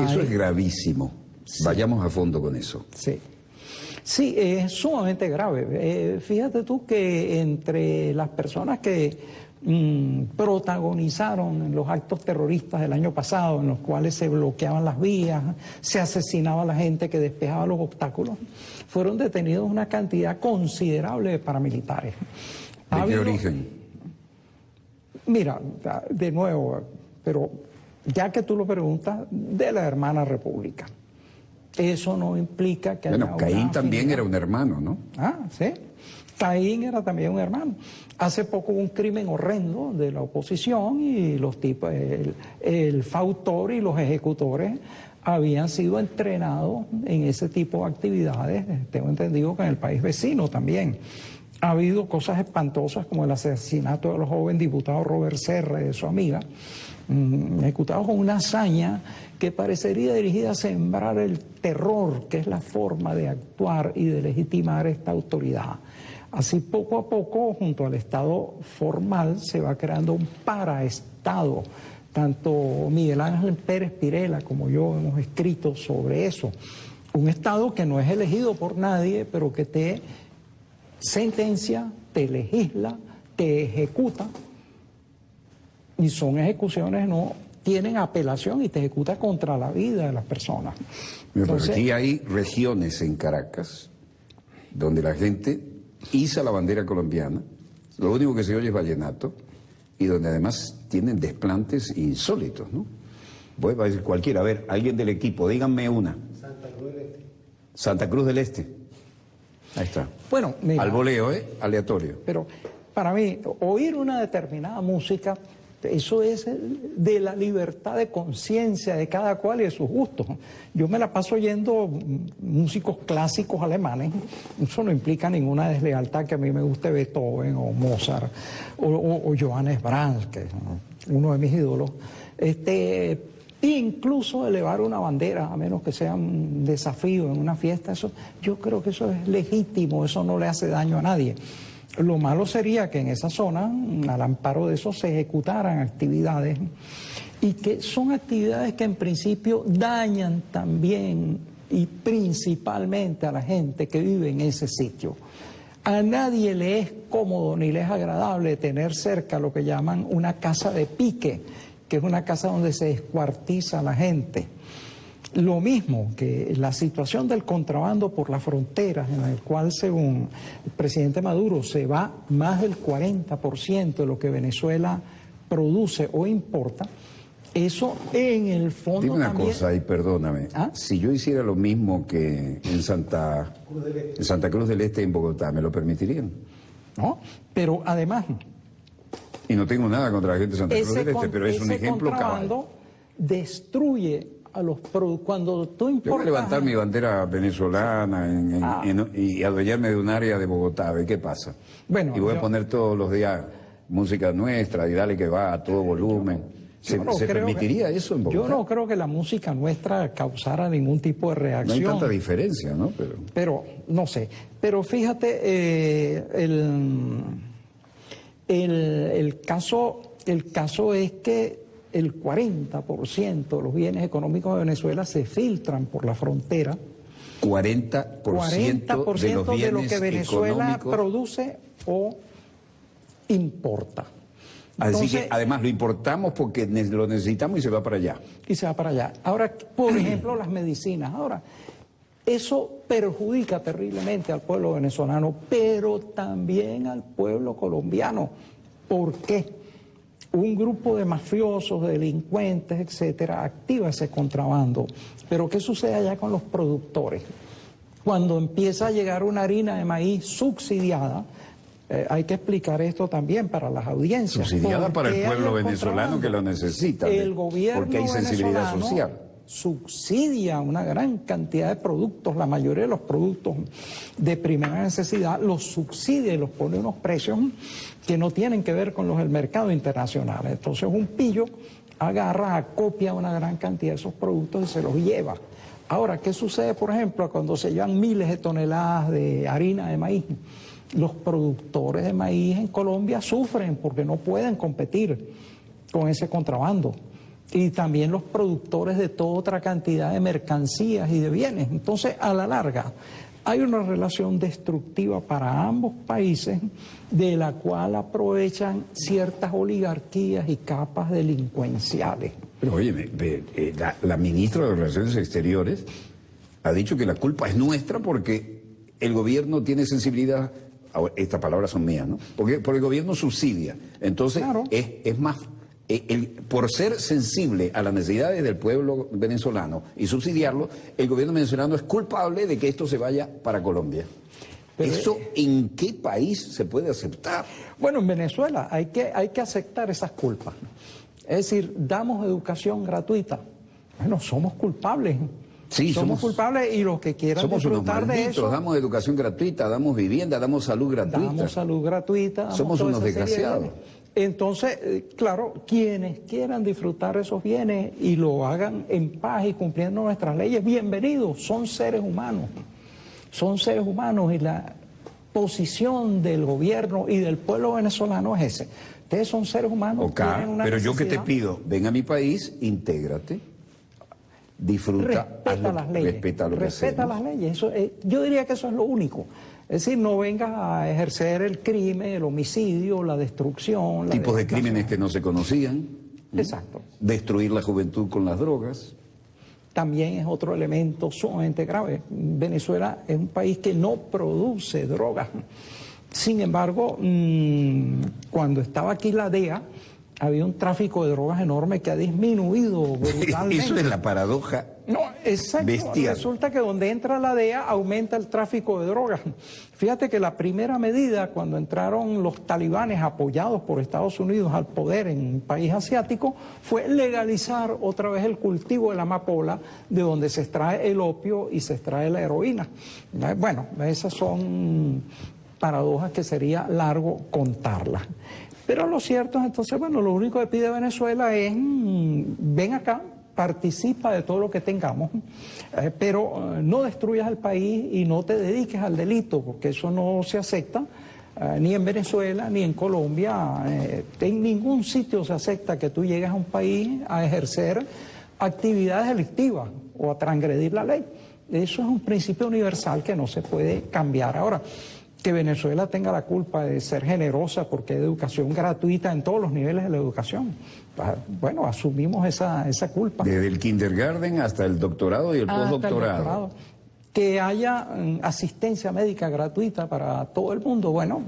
A: Eso es gravísimo. Sí. Vayamos a fondo con eso.
B: Sí. Sí, es sumamente grave. Fíjate tú que entre las personas que protagonizaron los actos terroristas del año pasado, en los cuales se bloqueaban las vías, se asesinaba a la gente que despejaba los obstáculos, fueron detenidos una cantidad considerable de paramilitares.
A: ¿De qué origen?
B: Mira, de nuevo, pero ya que tú lo preguntas, de la hermana república. Eso no implica que haya
A: Caín también era un hermano, ¿no?
B: Ah, sí. Caín era también un hermano. Hace poco hubo un crimen horrendo de la oposición y los tipos, el fautor y los ejecutores habían sido entrenados en ese tipo de actividades. Tengo entendido que en el país vecino también. Ha habido cosas espantosas como el asesinato del joven diputado Robert Serra y de su amiga, ejecutados con una hazaña que parecería dirigida a sembrar el terror, que es la forma de actuar y de legitimar esta autoridad. Así poco a poco, junto al Estado formal, se va creando un paraestado. Tanto Miguel Ángel Pérez Pirela como yo hemos escrito sobre eso. Un Estado que no es elegido por nadie, pero que te sentencia, te legisla, te ejecuta, y son ejecuciones, no tienen apelación y te ejecuta contra la vida de las personas.
A: Entonces, pero aquí hay regiones en Caracas donde la gente iza la bandera colombiana, lo único que se oye es vallenato, y donde además tienen desplantes insólitos, ¿no? Voy a decir cualquiera, a ver, alguien del equipo, díganme una.
F: Santa Cruz del Este.
A: Santa Cruz del Este. Ahí está.
B: Bueno, mira,
A: al voleo, aleatorio.
B: Pero para mí, oír una determinada música, eso es de la libertad de conciencia de cada cual y de sus gustos. Yo me la paso oyendo músicos clásicos alemanes, eso no implica ninguna deslealtad que a mí me guste Beethoven o Mozart o Johannes Brahms, que es uno de mis ídolos. Incluso elevar una bandera, a menos que sea un desafío en una fiesta, eso, yo creo que eso es legítimo, eso no le hace daño a nadie. Lo malo sería que en esa zona, al amparo de eso, se ejecutaran actividades y que son actividades que en principio dañan también y principalmente a la gente que vive en ese sitio. A nadie le es cómodo ni le es agradable tener cerca lo que llaman una casa de pique, que es una casa donde se descuartiza a la gente. Lo mismo que la situación del contrabando por las fronteras, en el cual, según el presidente Maduro, se va más del 40% de lo que Venezuela produce o importa, eso en el fondo
A: Dime una
B: también...
A: cosa, y perdóname, si yo hiciera lo mismo que en Santa Cruz del Este, en Bogotá, ¿me lo permitirían?
B: No, pero además...
A: Y no tengo nada contra la gente de Santa Cruz del Este, pero es un ejemplo cabal.
B: Destruye a los productos. Cuando tú importas...
A: Yo voy a levantar mi bandera venezolana y adueñarme de un área de Bogotá, a ver qué pasa. Bueno, y voy a poner todos los días música nuestra y dale que va a todo volumen. ¿Se permitiría eso en Bogotá?
B: Yo no creo que la música nuestra causara ningún tipo de reacción.
A: No hay tanta diferencia, ¿no?
B: Pero no sé. Pero fíjate, el caso es que el 40% de los bienes económicos de Venezuela se filtran por la frontera.
A: 40% de los bienes
B: de lo que Venezuela
A: económicos
B: produce o importa.
A: Así
B: Entonces,
A: que además lo importamos porque lo necesitamos y se va para allá.
B: Y se va para allá. Ahora, por ejemplo, las medicinas. Ahora, eso perjudica terriblemente al pueblo venezolano, pero también al pueblo colombiano. ¿Por qué? Un grupo de mafiosos, de delincuentes, etcétera, activa ese contrabando. Pero ¿qué sucede allá con los productores? Cuando empieza a llegar una harina de maíz subsidiada, hay que explicar esto también para las audiencias.
A: Subsidiada para el pueblo venezolano que lo necesita,
B: el gobierno
A: porque hay sensibilidad social.
B: Subsidia una gran cantidad de productos, la mayoría de los productos de primera necesidad, los subsidia y los pone a unos precios que no tienen que ver con los del mercado internacional. Entonces un pillo agarra, acopia una gran cantidad de esos productos y se los lleva. Ahora, ¿qué sucede, por ejemplo, cuando se llevan miles de toneladas de harina de maíz? Los productores de maíz en Colombia sufren porque no pueden competir con ese contrabando. Y también los productores de toda otra cantidad de mercancías y de bienes. Entonces, a la larga, hay una relación destructiva para ambos países de la cual aprovechan ciertas oligarquías y capas delincuenciales.
A: Pero oye, la ministra de Relaciones Exteriores ha dicho que la culpa es nuestra porque el gobierno tiene sensibilidad. Ahora, estas palabras son mías, ¿no? Porque el gobierno subsidia. Entonces, claro, es más, por ser sensible a las necesidades del pueblo venezolano y subsidiarlo, el gobierno venezolano es culpable de que esto se vaya para Colombia. Pero ¿eso en qué país se puede aceptar?
B: Bueno, en Venezuela hay que aceptar esas culpas. Es decir, damos educación gratuita. Bueno, somos culpables.
A: Sí,
B: somos culpables y los que quieran disfrutar de eso.
A: Damos educación gratuita, damos vivienda, damos salud gratuita.
B: Damos salud gratuita.
A: Somos unos desgraciados.
B: Entonces, claro, quienes quieran disfrutar esos bienes y lo hagan en paz y cumpliendo nuestras leyes, bienvenidos, son seres humanos. Son seres humanos y la posición del gobierno y del pueblo venezolano es ese. Ustedes son seres humanos.
A: Okay, pero yo que te pido, ven a mi país, intégrate. Disfruta,
B: respeta las leyes, respeta las leyes. Eso, yo diría que eso es lo único. Es decir, no vengas a ejercer el crimen, el homicidio, la destrucción.
A: Tipos de crímenes que no se conocían.
B: Exacto.
A: Destruir la juventud con las drogas.
B: También es otro elemento sumamente grave. Venezuela es un país que no produce drogas. Sin embargo, cuando estaba aquí la DEA, había un tráfico de drogas enorme que ha disminuido brutalmente.
A: Eso es la paradoja.
B: No, exacto.
A: Bestial.
B: Resulta que donde entra la DEA aumenta el tráfico de drogas. Fíjate que la primera medida cuando entraron los talibanes apoyados por Estados Unidos al poder en un país asiático fue legalizar otra vez el cultivo de la amapola, de donde se extrae el opio y se extrae la heroína. Bueno, esas son paradojas que sería largo contarlas. Pero lo cierto es, entonces, bueno, lo único que pide Venezuela es, ven acá, participa de todo lo que tengamos, pero no destruyas el país y no te dediques al delito, porque eso no se acepta, ni en Venezuela, ni en Colombia, en ningún sitio se acepta que tú llegues a un país a ejercer actividades delictivas o a transgredir la ley. Eso es un principio universal que no se puede cambiar. Ahora, que Venezuela tenga la culpa de ser generosa porque hay educación gratuita en todos los niveles de la educación. Bueno, asumimos esa culpa.
A: Desde el kindergarten hasta el doctorado y el postdoctorado.
B: Que haya asistencia médica gratuita para todo el mundo, bueno,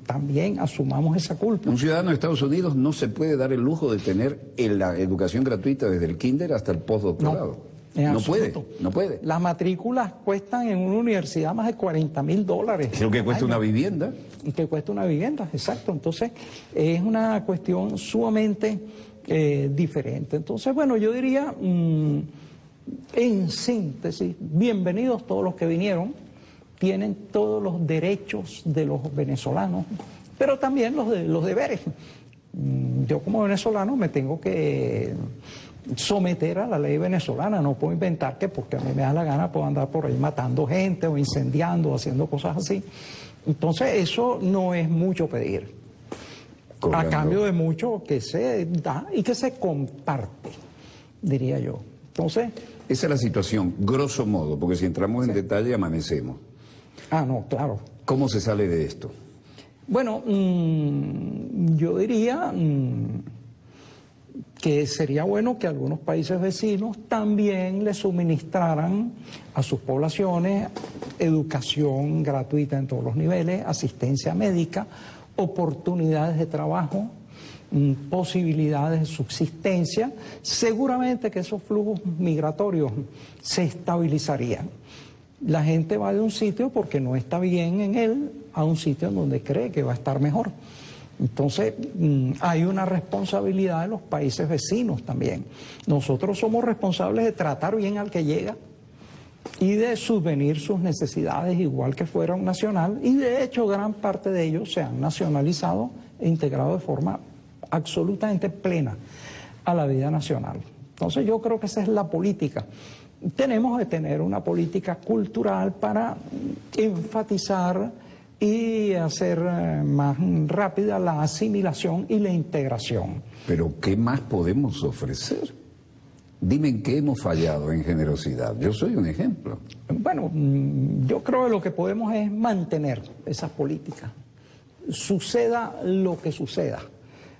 B: también asumamos esa culpa.
A: Un ciudadano de Estados Unidos no se puede dar el lujo de tener la educación gratuita desde el kinder hasta el postdoctorado. No puede. Las
B: matrículas cuestan en una universidad más de $40,000.
A: Es lo que cuesta una vivienda.
B: Que cuesta una vivienda, exacto. Entonces, es una cuestión sumamente diferente. Entonces, bueno, yo diría, en síntesis, bienvenidos todos los que vinieron. Tienen todos los derechos de los venezolanos, pero también los deberes. Yo como venezolano me tengo que someter a la ley venezolana, no puedo inventar que porque a mí me da la gana puedo andar por ahí matando gente o incendiando o haciendo cosas así. Entonces eso no es mucho pedir. a cambio de mucho que se da y que se comparte, diría yo. Entonces...
A: Esa es la situación, grosso modo, porque si entramos en detalle amanecemos.
B: Ah, no, claro.
A: ¿Cómo se sale de esto?
B: Bueno, yo diría que sería bueno que algunos países vecinos también le suministraran a sus poblaciones educación gratuita en todos los niveles, asistencia médica, oportunidades de trabajo, posibilidades de subsistencia. Seguramente que esos flujos migratorios se estabilizarían. La gente va de un sitio porque no está bien en él a un sitio en donde cree que va a estar mejor. Entonces, hay una responsabilidad de los países vecinos también. Nosotros somos responsables de tratar bien al que llega y de subvenir sus necesidades igual que fuera un nacional, y de hecho gran parte de ellos se han nacionalizado e integrado de forma absolutamente plena a la vida nacional. Entonces yo creo que esa es la política. Tenemos que tener una política cultural para enfatizar y hacer más rápida la asimilación y la integración.
A: Pero ¿qué más podemos ofrecer? Dime en qué hemos fallado en generosidad. Yo soy un ejemplo.
B: Bueno, yo creo que lo que podemos es mantener esa política. Suceda lo que suceda.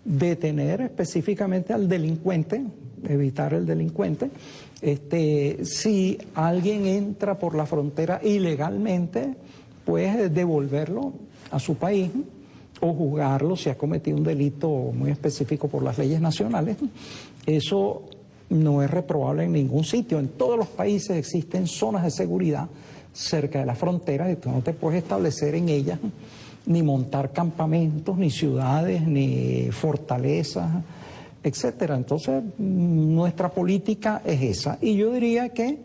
B: Detener específicamente al delincuente, evitar el delincuente. Si alguien entra por la frontera ilegalmente, pues devolverlo a su país o juzgarlo si ha cometido un delito muy específico por las leyes nacionales. Eso no es reprobable en ningún sitio. En todos los países existen zonas de seguridad cerca de las fronteras y tú no te puedes establecer en ellas, ni montar campamentos, ni ciudades, ni fortalezas, etcétera. Entonces, nuestra política es esa. Y yo diría que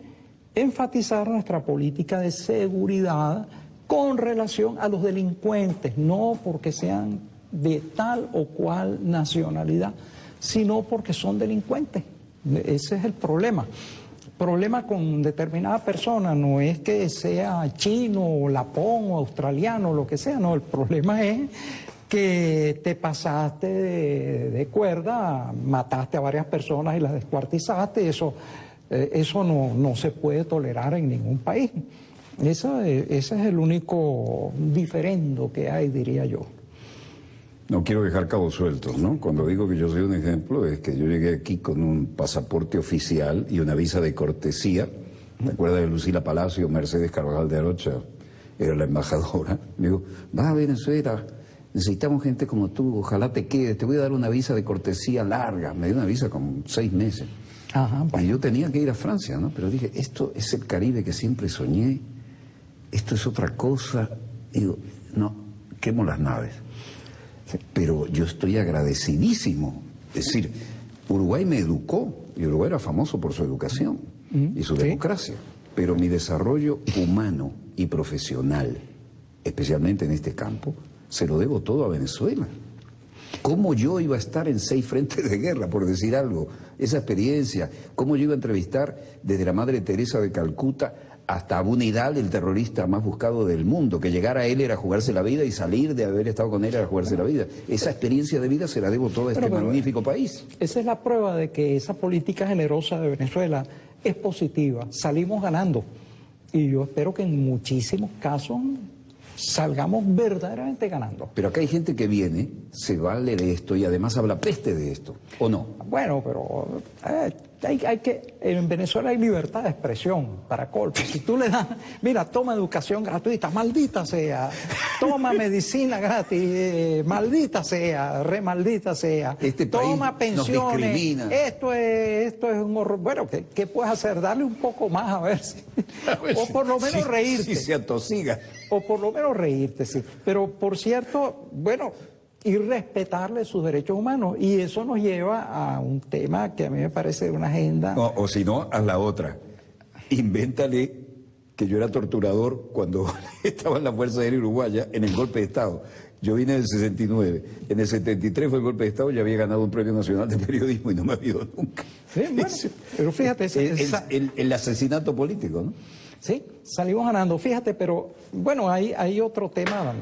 B: enfatizar nuestra política de seguridad con relación a los delincuentes, no porque sean de tal o cual nacionalidad, sino porque son delincuentes. Ese es el problema. El problema con determinada persona no es que sea chino o lapón o australiano o lo que sea, no, el problema es que te pasaste de cuerda, mataste a varias personas y las descuartizaste. Eso no se puede tolerar en ningún país. Ese es el único diferendo que hay, diría yo.
A: No quiero dejar cabos sueltos, ¿no? Cuando digo que yo soy un ejemplo, es que yo llegué aquí con un pasaporte oficial y una visa de cortesía. ¿Te acuerdas de Lucila Palacio? Mercedes Carvajal de Arocha era la embajadora. Me digo, va a Venezuela, necesitamos gente como tú, ojalá te quedes, te voy a dar una visa de cortesía larga. Me dio una visa con 6 meses. Ajá, y yo tenía que ir a Francia, ¿no? Pero dije, esto es el Caribe que siempre soñé, esto es otra cosa. Digo, no, quemo las naves. Pero yo estoy agradecidísimo. Es decir, Uruguay me educó, y Uruguay era famoso por su educación y su democracia. Pero mi desarrollo humano y profesional, especialmente en este campo, se lo debo todo a Venezuela. ¿Cómo yo iba a estar en 6 frentes de guerra, por decir algo? Esa experiencia, ¿cómo yo iba a entrevistar desde la Madre Teresa de Calcuta hasta Abu Nidal, el terrorista más buscado del mundo? Que llegar a él era jugarse la vida y salir de haber estado con él era jugarse la vida. Esa experiencia de vida se la debo todo a este magnífico país.
B: Esa es la prueba de que esa política generosa de Venezuela es positiva. Salimos ganando. Y yo espero que en muchísimos casos salgamos verdaderamente ganando.
A: Pero acá hay gente que viene, se vale de esto y además habla peste de esto, ¿o no?
B: Bueno, pero hay que, en Venezuela hay libertad de expresión, para colmo. Si tú le das, mira, toma educación gratuita, maldita sea, toma medicina gratis, maldita sea, maldita sea, toma pensiones, esto es un horror. Bueno, ¿qué puedes hacer? Darle un poco más a ver si, o por lo menos reírte.
A: Si se atosiga.
B: O por lo menos reírte, sí. Pero, por cierto, bueno, y respetarle sus derechos humanos. Y eso nos lleva a un tema que a mí me parece una agenda...
A: O si no, haz la otra. Invéntale que yo era torturador cuando estaba en la Fuerza Aérea Uruguaya en el golpe de Estado. Yo vine en el 69. En el 73 fue el golpe de Estado, ya había ganado un premio nacional de periodismo y no me ha ido nunca.
B: Sí, bueno, pero fíjate...
A: el asesinato político, ¿no?
B: Sí, salimos ganando. Fíjate, pero bueno, hay otro tema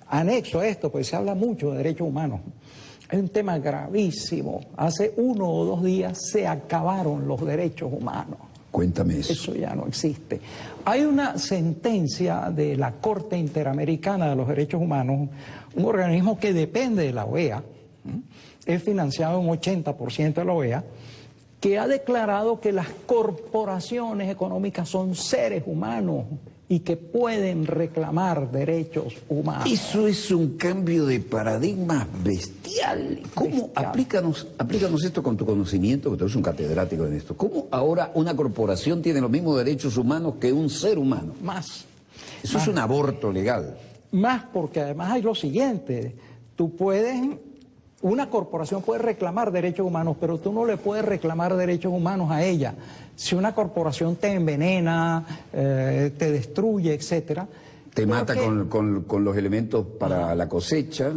B: anexo a esto, pues se habla mucho de derechos humanos. Es un tema gravísimo. Hace 1 o 2 días se acabaron los derechos humanos.
A: Cuéntame eso.
B: Eso ya no existe. Hay una sentencia de la Corte Interamericana de los Derechos Humanos, un organismo que depende de la OEA, es financiado un 80% de la OEA, que ha declarado que las corporaciones económicas son seres humanos y que pueden reclamar derechos humanos.
A: Eso es un cambio de paradigma bestial. ¿Cómo?
B: Bestial.
A: Aplícanos esto con tu conocimiento, que tú eres un catedrático en esto. ¿Cómo ahora una corporación tiene los mismos derechos humanos que un ser humano?
B: Más.
A: Eso es un aborto legal.
B: Más porque además hay lo siguiente, una corporación puede reclamar derechos humanos, pero tú no le puedes reclamar derechos humanos a ella. Si una corporación te envenena, te destruye, etcétera.
A: Te mata con los elementos para la cosecha,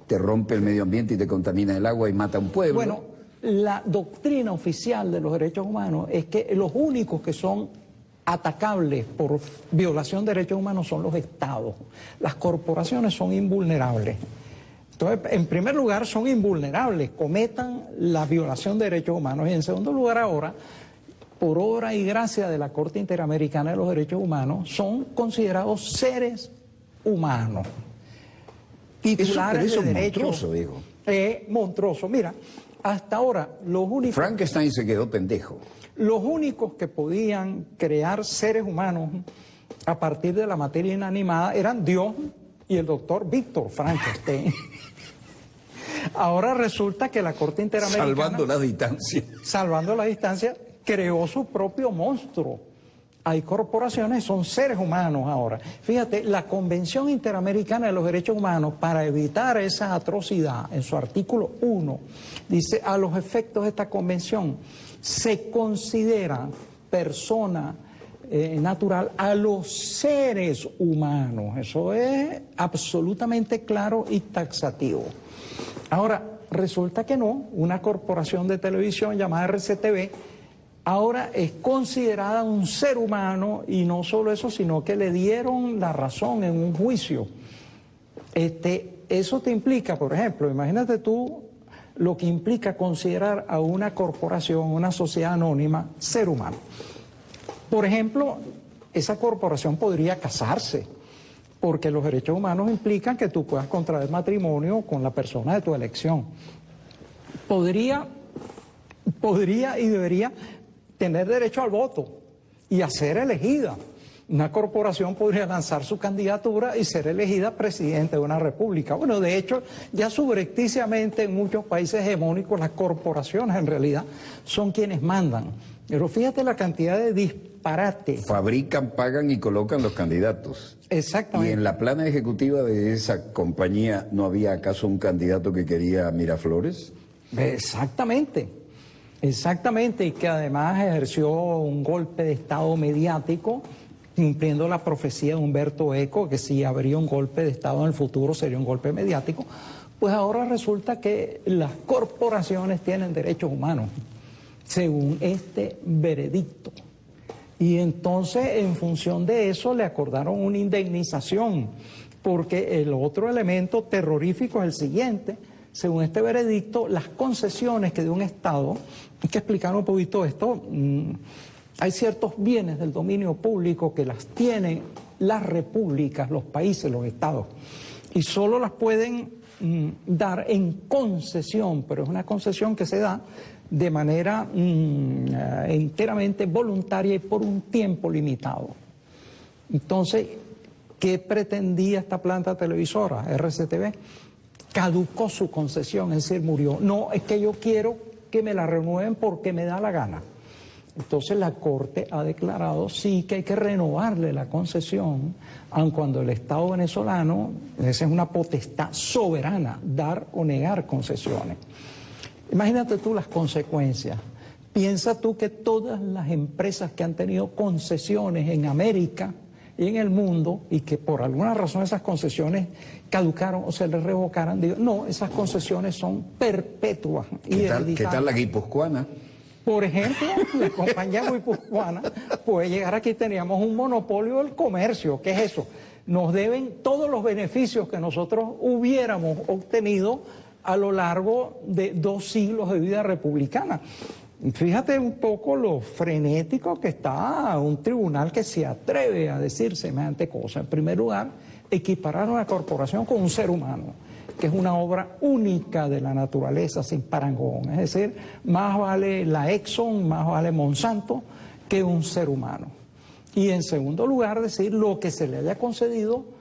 A: te rompe el medio ambiente y te contamina el agua y mata a un pueblo.
B: Bueno, la doctrina oficial de los derechos humanos es que los únicos que son atacables por violación de derechos humanos son los estados. Las corporaciones son invulnerables. Entonces, en primer lugar, son invulnerables, cometan la violación de derechos humanos. Y en segundo lugar, ahora, por obra y gracia de la Corte Interamericana de los Derechos Humanos, son considerados seres humanos. Titulares de derechos.
A: Monstruoso, digo.
B: Monstruoso. Mira, hasta ahora, los únicos...
A: Frankenstein se quedó pendejo.
B: Los únicos que podían crear seres humanos a partir de la materia inanimada eran Dios y el doctor Víctor Frankenstein. Ahora resulta que la Corte Interamericana... Salvando la distancia, creó su propio monstruo. Hay corporaciones, son seres humanos ahora. Fíjate, la Convención Interamericana de los Derechos Humanos, para evitar esa atrocidad, en su artículo 1, dice, a los efectos de esta convención, se considera persona natural a los seres humanos. Eso es absolutamente claro y taxativo. Ahora, resulta que no, una corporación de televisión llamada RCTV ahora es considerada un ser humano, y no solo eso, sino que le dieron la razón en un juicio. Eso te implica, por ejemplo, imagínate tú lo que implica considerar a una corporación, una sociedad anónima, ser humano. Por ejemplo, esa corporación podría casarse, porque los derechos humanos implican que tú puedas contraer matrimonio con la persona de tu elección. Podría y debería tener derecho al voto y a ser elegida. Una corporación podría lanzar su candidatura y ser elegida presidente de una república. Bueno, de hecho, ya subrepticiamente en muchos países hegemónicos las corporaciones en realidad son quienes mandan. Pero fíjate la cantidad de disparate.
A: Fabrican, pagan y colocan los candidatos.
B: Exactamente.
A: ¿Y en la plana ejecutiva de esa compañía no había acaso un candidato que quería Miraflores?
B: Exactamente. Exactamente, y que además ejerció un golpe de Estado mediático, cumpliendo la profecía de Humberto Eco, que si habría un golpe de Estado en el futuro sería un golpe mediático. Pues ahora resulta que las corporaciones tienen derechos humanos, según este veredicto. Y entonces, en función de eso, le acordaron una indemnización, porque el otro elemento terrorífico es el siguiente. Según este veredicto, las concesiones que de un Estado, hay que explicar un poquito esto, hay ciertos bienes del dominio público que las tienen las repúblicas, los países, los estados, y solo las pueden dar en concesión, pero es una concesión que se da de manera enteramente voluntaria y por un tiempo limitado. Entonces, ¿qué pretendía esta planta televisora, RCTV? Caducó su concesión, es decir, murió. No, es que yo quiero que me la renueven porque me da la gana. Entonces la Corte ha declarado sí que hay que renovarle la concesión, aun cuando el Estado venezolano, esa es una potestad soberana, dar o negar concesiones. Imagínate tú las consecuencias. Piensa tú que todas las empresas que han tenido concesiones en América y en el mundo, y que por alguna razón esas concesiones caducaron o se les revocaran, digo, no, esas concesiones son perpetuas.
A: ¿Qué tal la guipuzcoana?
B: Por ejemplo, la compañía guipuzcoana puede llegar aquí, teníamos un monopolio del comercio. ¿Qué es eso? Nos deben todos los beneficios que nosotros hubiéramos obtenido a lo largo de 2 siglos de vida republicana. Fíjate un poco lo frenético que está un tribunal que se atreve a decir semejante cosa. En primer lugar, equiparar una corporación con un ser humano, que es una obra única de la naturaleza sin parangón. Es decir, más vale la Exxon, más vale Monsanto que un ser humano. Y en segundo lugar, decir lo que se le haya concedido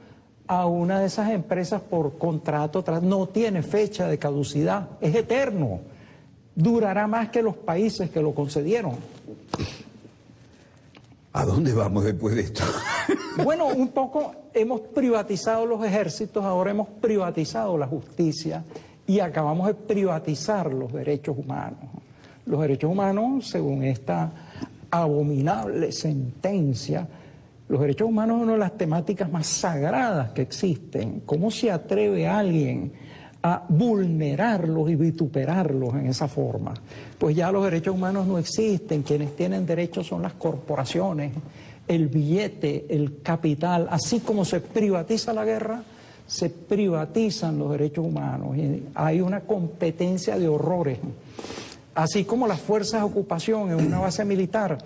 B: a una de esas empresas por contrato no tiene fecha de caducidad, es eterno, durará más que los países que lo concedieron.
A: ¿A dónde vamos después de esto?
B: Bueno, un poco hemos privatizado los ejércitos, ahora hemos privatizado la justicia y acabamos de privatizar los derechos humanos. Los derechos humanos, según esta abominable sentencia, los derechos humanos son una de las temáticas más sagradas que existen. ¿Cómo se atreve alguien a vulnerarlos y vituperarlos en esa forma? Pues ya los derechos humanos no existen. Quienes tienen derechos son las corporaciones, el billete, el capital. Así como se privatiza la guerra, se privatizan los derechos humanos. Y hay una competencia de horrores. Así como las fuerzas de ocupación en una base militar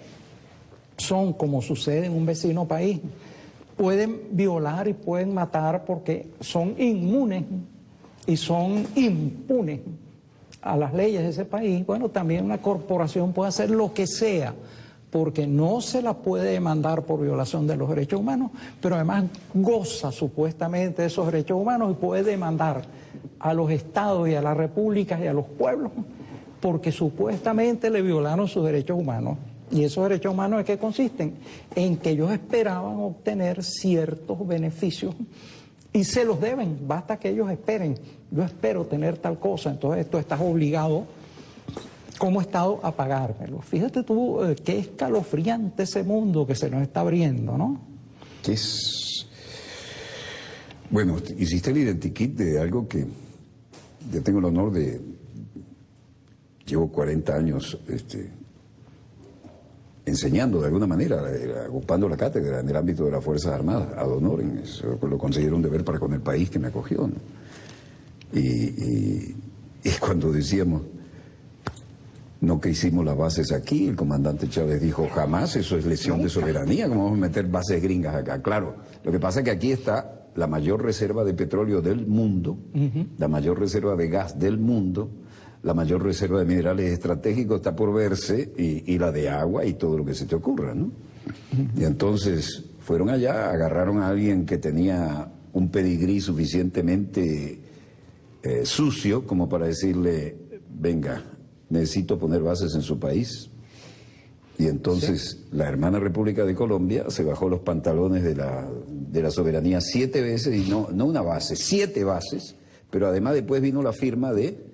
B: son, como sucede en un vecino país, pueden violar y pueden matar porque son inmunes y son impunes a las leyes de ese país. Bueno, también una corporación puede hacer lo que sea, porque no se la puede demandar por violación de los derechos humanos, pero además goza supuestamente de esos derechos humanos y puede demandar a los estados y a las repúblicas y a los pueblos porque supuestamente le violaron sus derechos humanos. Y esos derechos humanos, ¿en qué consisten? En que ellos esperaban obtener ciertos beneficios y se los deben, basta que ellos esperen. Yo espero tener tal cosa, entonces tú estás obligado como Estado a pagármelo. Fíjate tú qué escalofriante ese mundo que se nos está abriendo, ¿no?
A: Bueno, hiciste el identikit de algo que yo tengo el honor de... Llevo 40 años enseñando de alguna manera, ocupando la cátedra en el ámbito de las Fuerzas Armadas, ad honorem. Eso lo considero un deber para con el país que me acogió, ¿no? Y cuando decíamos, no que hicimos las bases aquí, el comandante Chávez dijo, jamás, eso es lesión de soberanía, ¿cómo vamos a meter bases gringas acá? Claro, lo que pasa es que aquí está la mayor reserva de petróleo del mundo, la mayor reserva de gas del mundo, la mayor reserva de minerales estratégicos está por verse, y la de agua y todo lo que se te ocurra, ¿no? Y entonces fueron allá, agarraron a alguien que tenía un pedigrí suficientemente sucio como para decirle, venga, necesito poner bases en su país. Y entonces la hermana República de Colombia se bajó los pantalones de la soberanía 7 veces, y no una base, 7 bases, pero además después vino la firma de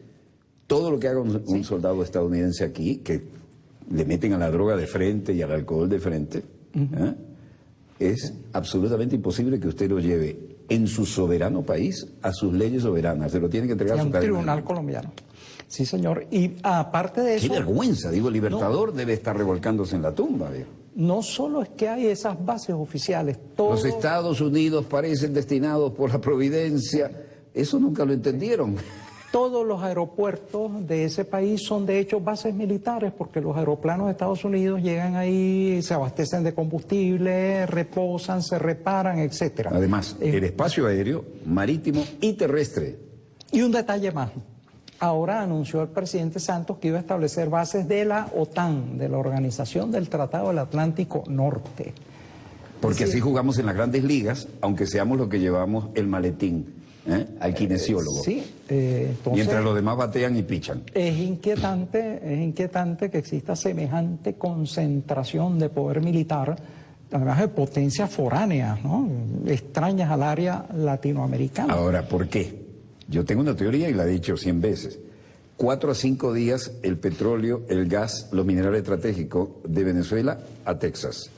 A: todo lo que haga un soldado estadounidense aquí, que le meten a la droga de frente y al alcohol de frente, es absolutamente imposible que usted lo lleve en su soberano país a sus leyes soberanas. Se lo tiene que entregar a su
B: tribunal colombiano. Sí, señor. Y aparte de eso...
A: ¡Qué vergüenza! Digo, el Libertador debe estar revolcándose en la tumba, viejo.
B: No solo es que hay esas bases oficiales,
A: Los Estados Unidos parecen destinados por la providencia. Eso nunca lo entendieron.
B: Todos los aeropuertos de ese país son de hecho bases militares, porque los aeroplanos de Estados Unidos llegan ahí, se abastecen de combustible, reposan, se reparan, etcétera.
A: Además, el espacio aéreo, marítimo y terrestre.
B: Y un detalle más. Ahora anunció el presidente Santos que iba a establecer bases de la OTAN, de la Organización del Tratado del Atlántico Norte.
A: Porque así jugamos en las grandes ligas, aunque seamos los que llevamos el maletín. Al kinesiólogo.
B: Sí, entonces,
A: mientras los demás batean y pichan.
B: Es inquietante que exista semejante concentración de poder militar, además de potencias foráneas, ¿no? Extrañas al área latinoamericana.
A: Ahora, ¿por qué? Yo tengo una teoría y la he dicho 100 veces. 4 a 5 días el petróleo, el gas, los minerales estratégicos de Venezuela a Texas.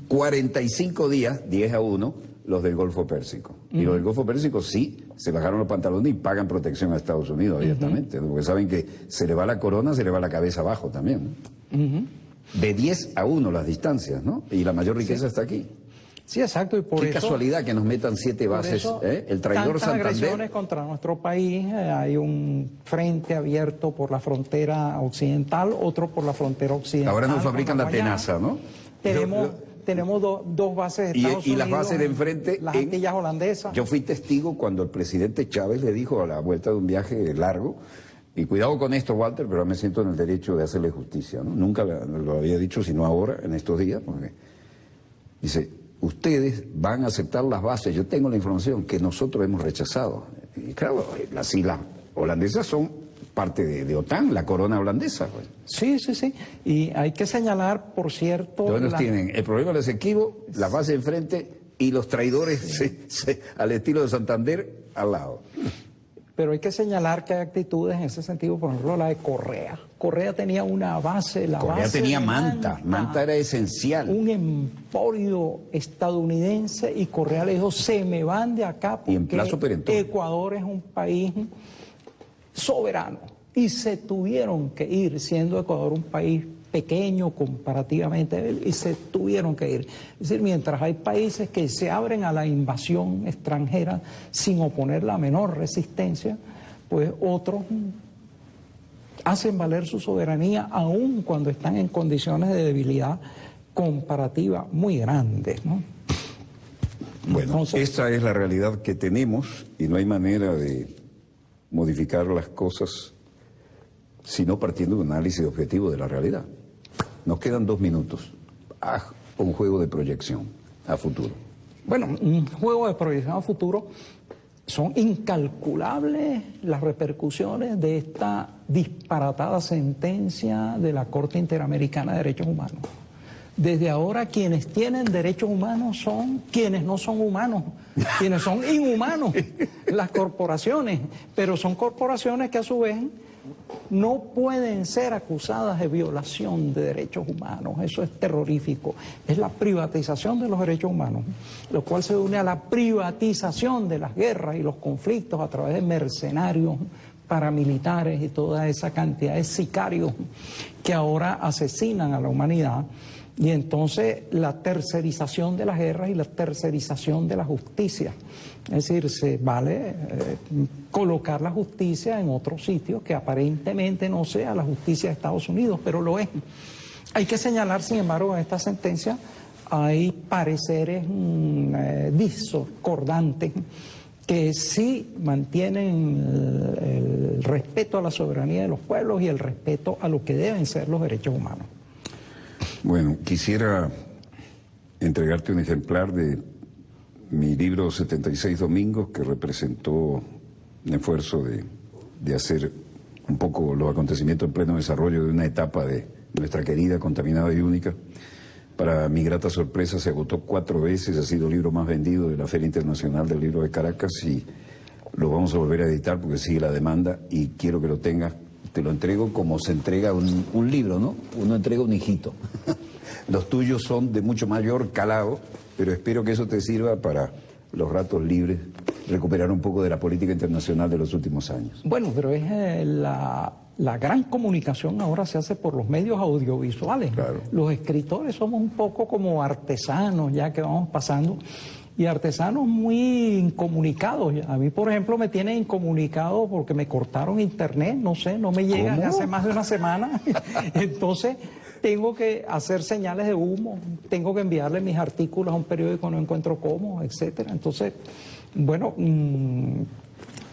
A: 45 días, 10 a 1, los del Golfo Pérsico. Y los del Golfo Pérsico sí se bajaron los pantalones y pagan protección a Estados Unidos abiertamente, porque saben que se le va la corona, se le va la cabeza abajo también, ¿no? De 10 a 1 las distancias, ¿no? Y la mayor riqueza está aquí.
B: Sí, exacto, y por
A: Qué
B: eso...
A: casualidad que nos metan 7 bases,
B: eso,
A: el traidor
B: tantas
A: Santander.
B: agresiones contra nuestro país, hay un frente abierto por la frontera occidental, otro por la frontera occidental.
A: Ahora nos fabrican la tenaza, ¿no?
B: Tenemos dos bases de Estados
A: Y
B: Unidos.
A: las bases de enfrente.
B: Las Antillas holandesas.
A: Yo fui testigo cuando el presidente Chávez le dijo a la vuelta de un viaje largo, y cuidado con esto, Walter, pero me siento en el derecho de hacerle justicia, ¿no? Nunca lo había dicho, sino ahora, en estos días, porque dice, ustedes van a aceptar las bases, yo tengo la información que nosotros hemos rechazado. Y claro, las islas holandesas son parte de OTAN, la corona holandesa. Pues.
B: Sí. Y hay que señalar, por cierto...
A: Entonces tienen el problema del Esequibo, la base de enfrente y los traidores al estilo de Santander al lado.
B: Pero hay que señalar que hay actitudes en ese sentido, por ejemplo, la de Correa. Correa tenía una base,
A: Correa tenía Manta. Manta era esencial.
B: Un emporio estadounidense, y Correa le dijo, se me van de acá porque
A: y en plazo perentorio.
B: Ecuador es un país soberano. Y se tuvieron que ir, siendo Ecuador un país pequeño comparativamente, y se tuvieron que ir. Es decir, mientras hay países que se abren a la invasión extranjera sin oponer la menor resistencia, pues otros hacen valer su soberanía aun cuando están en condiciones de debilidad comparativa muy grandes, ¿no?
A: Bueno,
B: Entonces,
A: esta es la realidad que tenemos y no hay manera de modificar las cosas sino partiendo de un análisis objetivo de la realidad. Nos quedan 2 minutos. Un juego de proyección a futuro.
B: Bueno, un juego de proyección a futuro. Son incalculables las repercusiones de esta disparatada sentencia de la Corte Interamericana de Derechos Humanos. Desde ahora quienes tienen derechos humanos son quienes no son humanos, quienes son inhumanos, las corporaciones, pero son corporaciones que a su vez no pueden ser acusadas de violación de derechos humanos. Eso es terrorífico. Es la privatización de los derechos humanos, lo cual se une a la privatización de las guerras y los conflictos a través de mercenarios, paramilitares y toda esa cantidad de sicarios que ahora asesinan a la humanidad. Y entonces la tercerización de las guerras y la tercerización de la justicia. Es decir, se vale colocar la justicia en otro sitio que aparentemente no sea la justicia de Estados Unidos, pero lo es. Hay que señalar, sin embargo, en esta sentencia hay pareceres discordantes que sí mantienen el respeto a la soberanía de los pueblos y el respeto a lo que deben ser los derechos humanos.
A: Bueno, quisiera entregarte un ejemplar de mi libro 76 Domingos, que representó un esfuerzo de hacer un poco los acontecimientos en pleno desarrollo de una etapa de nuestra querida, contaminada y única. Para mi grata sorpresa se agotó 4 veces, ha sido el libro más vendido de la Feria Internacional del Libro de Caracas y lo vamos a volver a editar porque sigue la demanda y quiero que lo tengas. Te lo entrego como se entrega un libro, ¿no? Uno entrega un hijito. Los tuyos son de mucho mayor calado, pero espero que eso te sirva para los ratos libres, recuperar un poco de la política internacional de los últimos años.
B: Bueno, pero es la gran comunicación ahora se hace por los medios audiovisuales.
A: Claro.
B: Los escritores somos un poco como artesanos, ya que vamos pasando, y artesanos muy incomunicados. A mí, por ejemplo, me tienen incomunicado porque me cortaron internet, no sé, no me llegan hace más de una semana. Entonces, tengo que hacer señales de humo, tengo que enviarle mis artículos a un periódico, no encuentro cómo, etcétera. Entonces, bueno,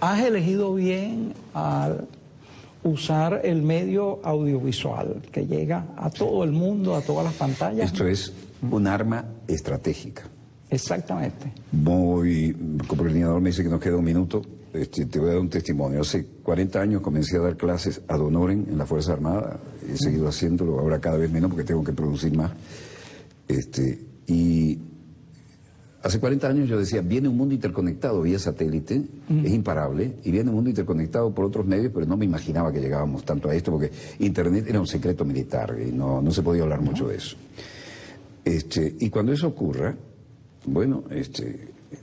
B: has elegido bien al usar el medio audiovisual que llega a todo el mundo, a todas las pantallas.
A: Esto es un arma estratégica.
B: Exactamente.
A: Como el coordinador me dice que nos queda 1 minuto, te voy a dar un testimonio. Hace 40 años comencé a dar clases ad honorem en la Fuerza Armada, he seguido haciéndolo, ahora cada vez menos porque tengo que producir más. Y hace 40 años yo decía, viene un mundo interconectado vía satélite, es imparable, y viene un mundo interconectado por otros medios, pero no me imaginaba que llegábamos tanto a esto, porque Internet era un secreto militar y no se podía hablar mucho de eso. Y cuando eso ocurra, bueno,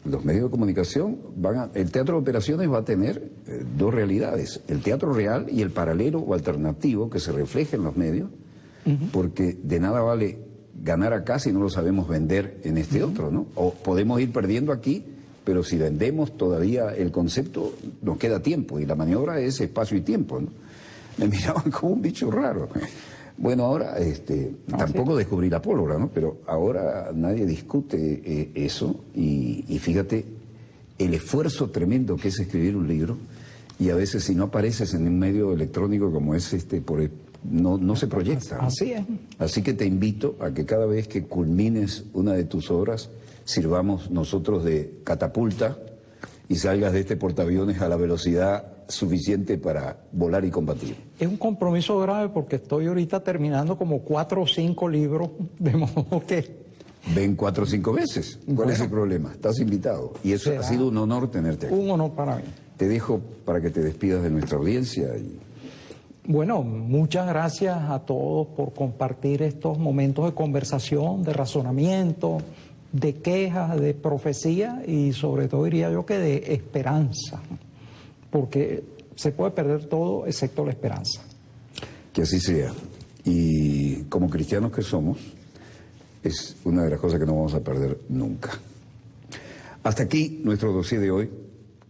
A: los medios de comunicación el teatro de operaciones va a tener 2 realidades, el teatro real y el paralelo o alternativo que se refleja en los medios, porque de nada vale ganar acá si no lo sabemos vender en este otro, ¿no? O podemos ir perdiendo aquí, pero si vendemos todavía el concepto, nos queda tiempo, y la maniobra es espacio y tiempo, ¿no? Me miraban como un bicho raro. Bueno, ahora tampoco descubrí la pólvora, ¿no? Pero ahora nadie discute eso, y fíjate el esfuerzo tremendo que es escribir un libro, y a veces si no apareces en un medio electrónico como es no se proyecta, ¿no?
B: Así es.
A: Así que te invito a que cada vez que culmines una de tus obras, sirvamos nosotros de catapulta y salgas de este portaaviones a la velocidad suficiente para volar y combatir.
B: Es un compromiso grave porque estoy ahorita terminando como 4 o 5 libros, de modo que...
A: Ven 4 o 5 veces. ¿Cuál es el problema? Estás invitado. Y eso ha sido un honor tenerte aquí.
B: Un honor para mí.
A: Te dejo para que te despidas de nuestra audiencia.
B: Bueno, muchas gracias a todos por compartir estos momentos de conversación, de razonamiento, de quejas, de profecía y sobre todo diría yo que de esperanza, porque se puede perder todo excepto la esperanza.
A: Que así sea. Y como cristianos que somos, es una de las cosas que no vamos a perder nunca. Hasta aquí nuestro dossier de hoy.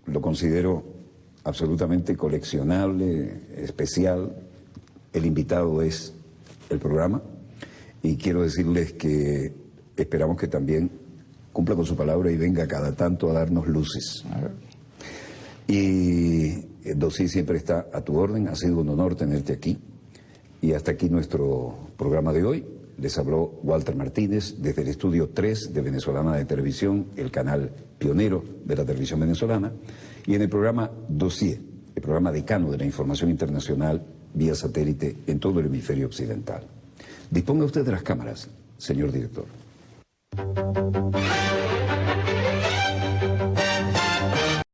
A: Lo considero absolutamente coleccionable, especial. El invitado es el programa y quiero decirles que esperamos que también cumpla con su palabra y venga cada tanto a darnos luces. Y el dossier siempre está a tu orden. Ha sido un honor tenerte aquí. Y hasta aquí nuestro programa de hoy. Les habló Walter Martínez desde el estudio 3 de Venezolana de Televisión, el canal pionero de la televisión venezolana, y en el programa Dossier, el programa decano de la información internacional vía satélite en todo el hemisferio occidental. Disponga usted de las cámaras, señor director.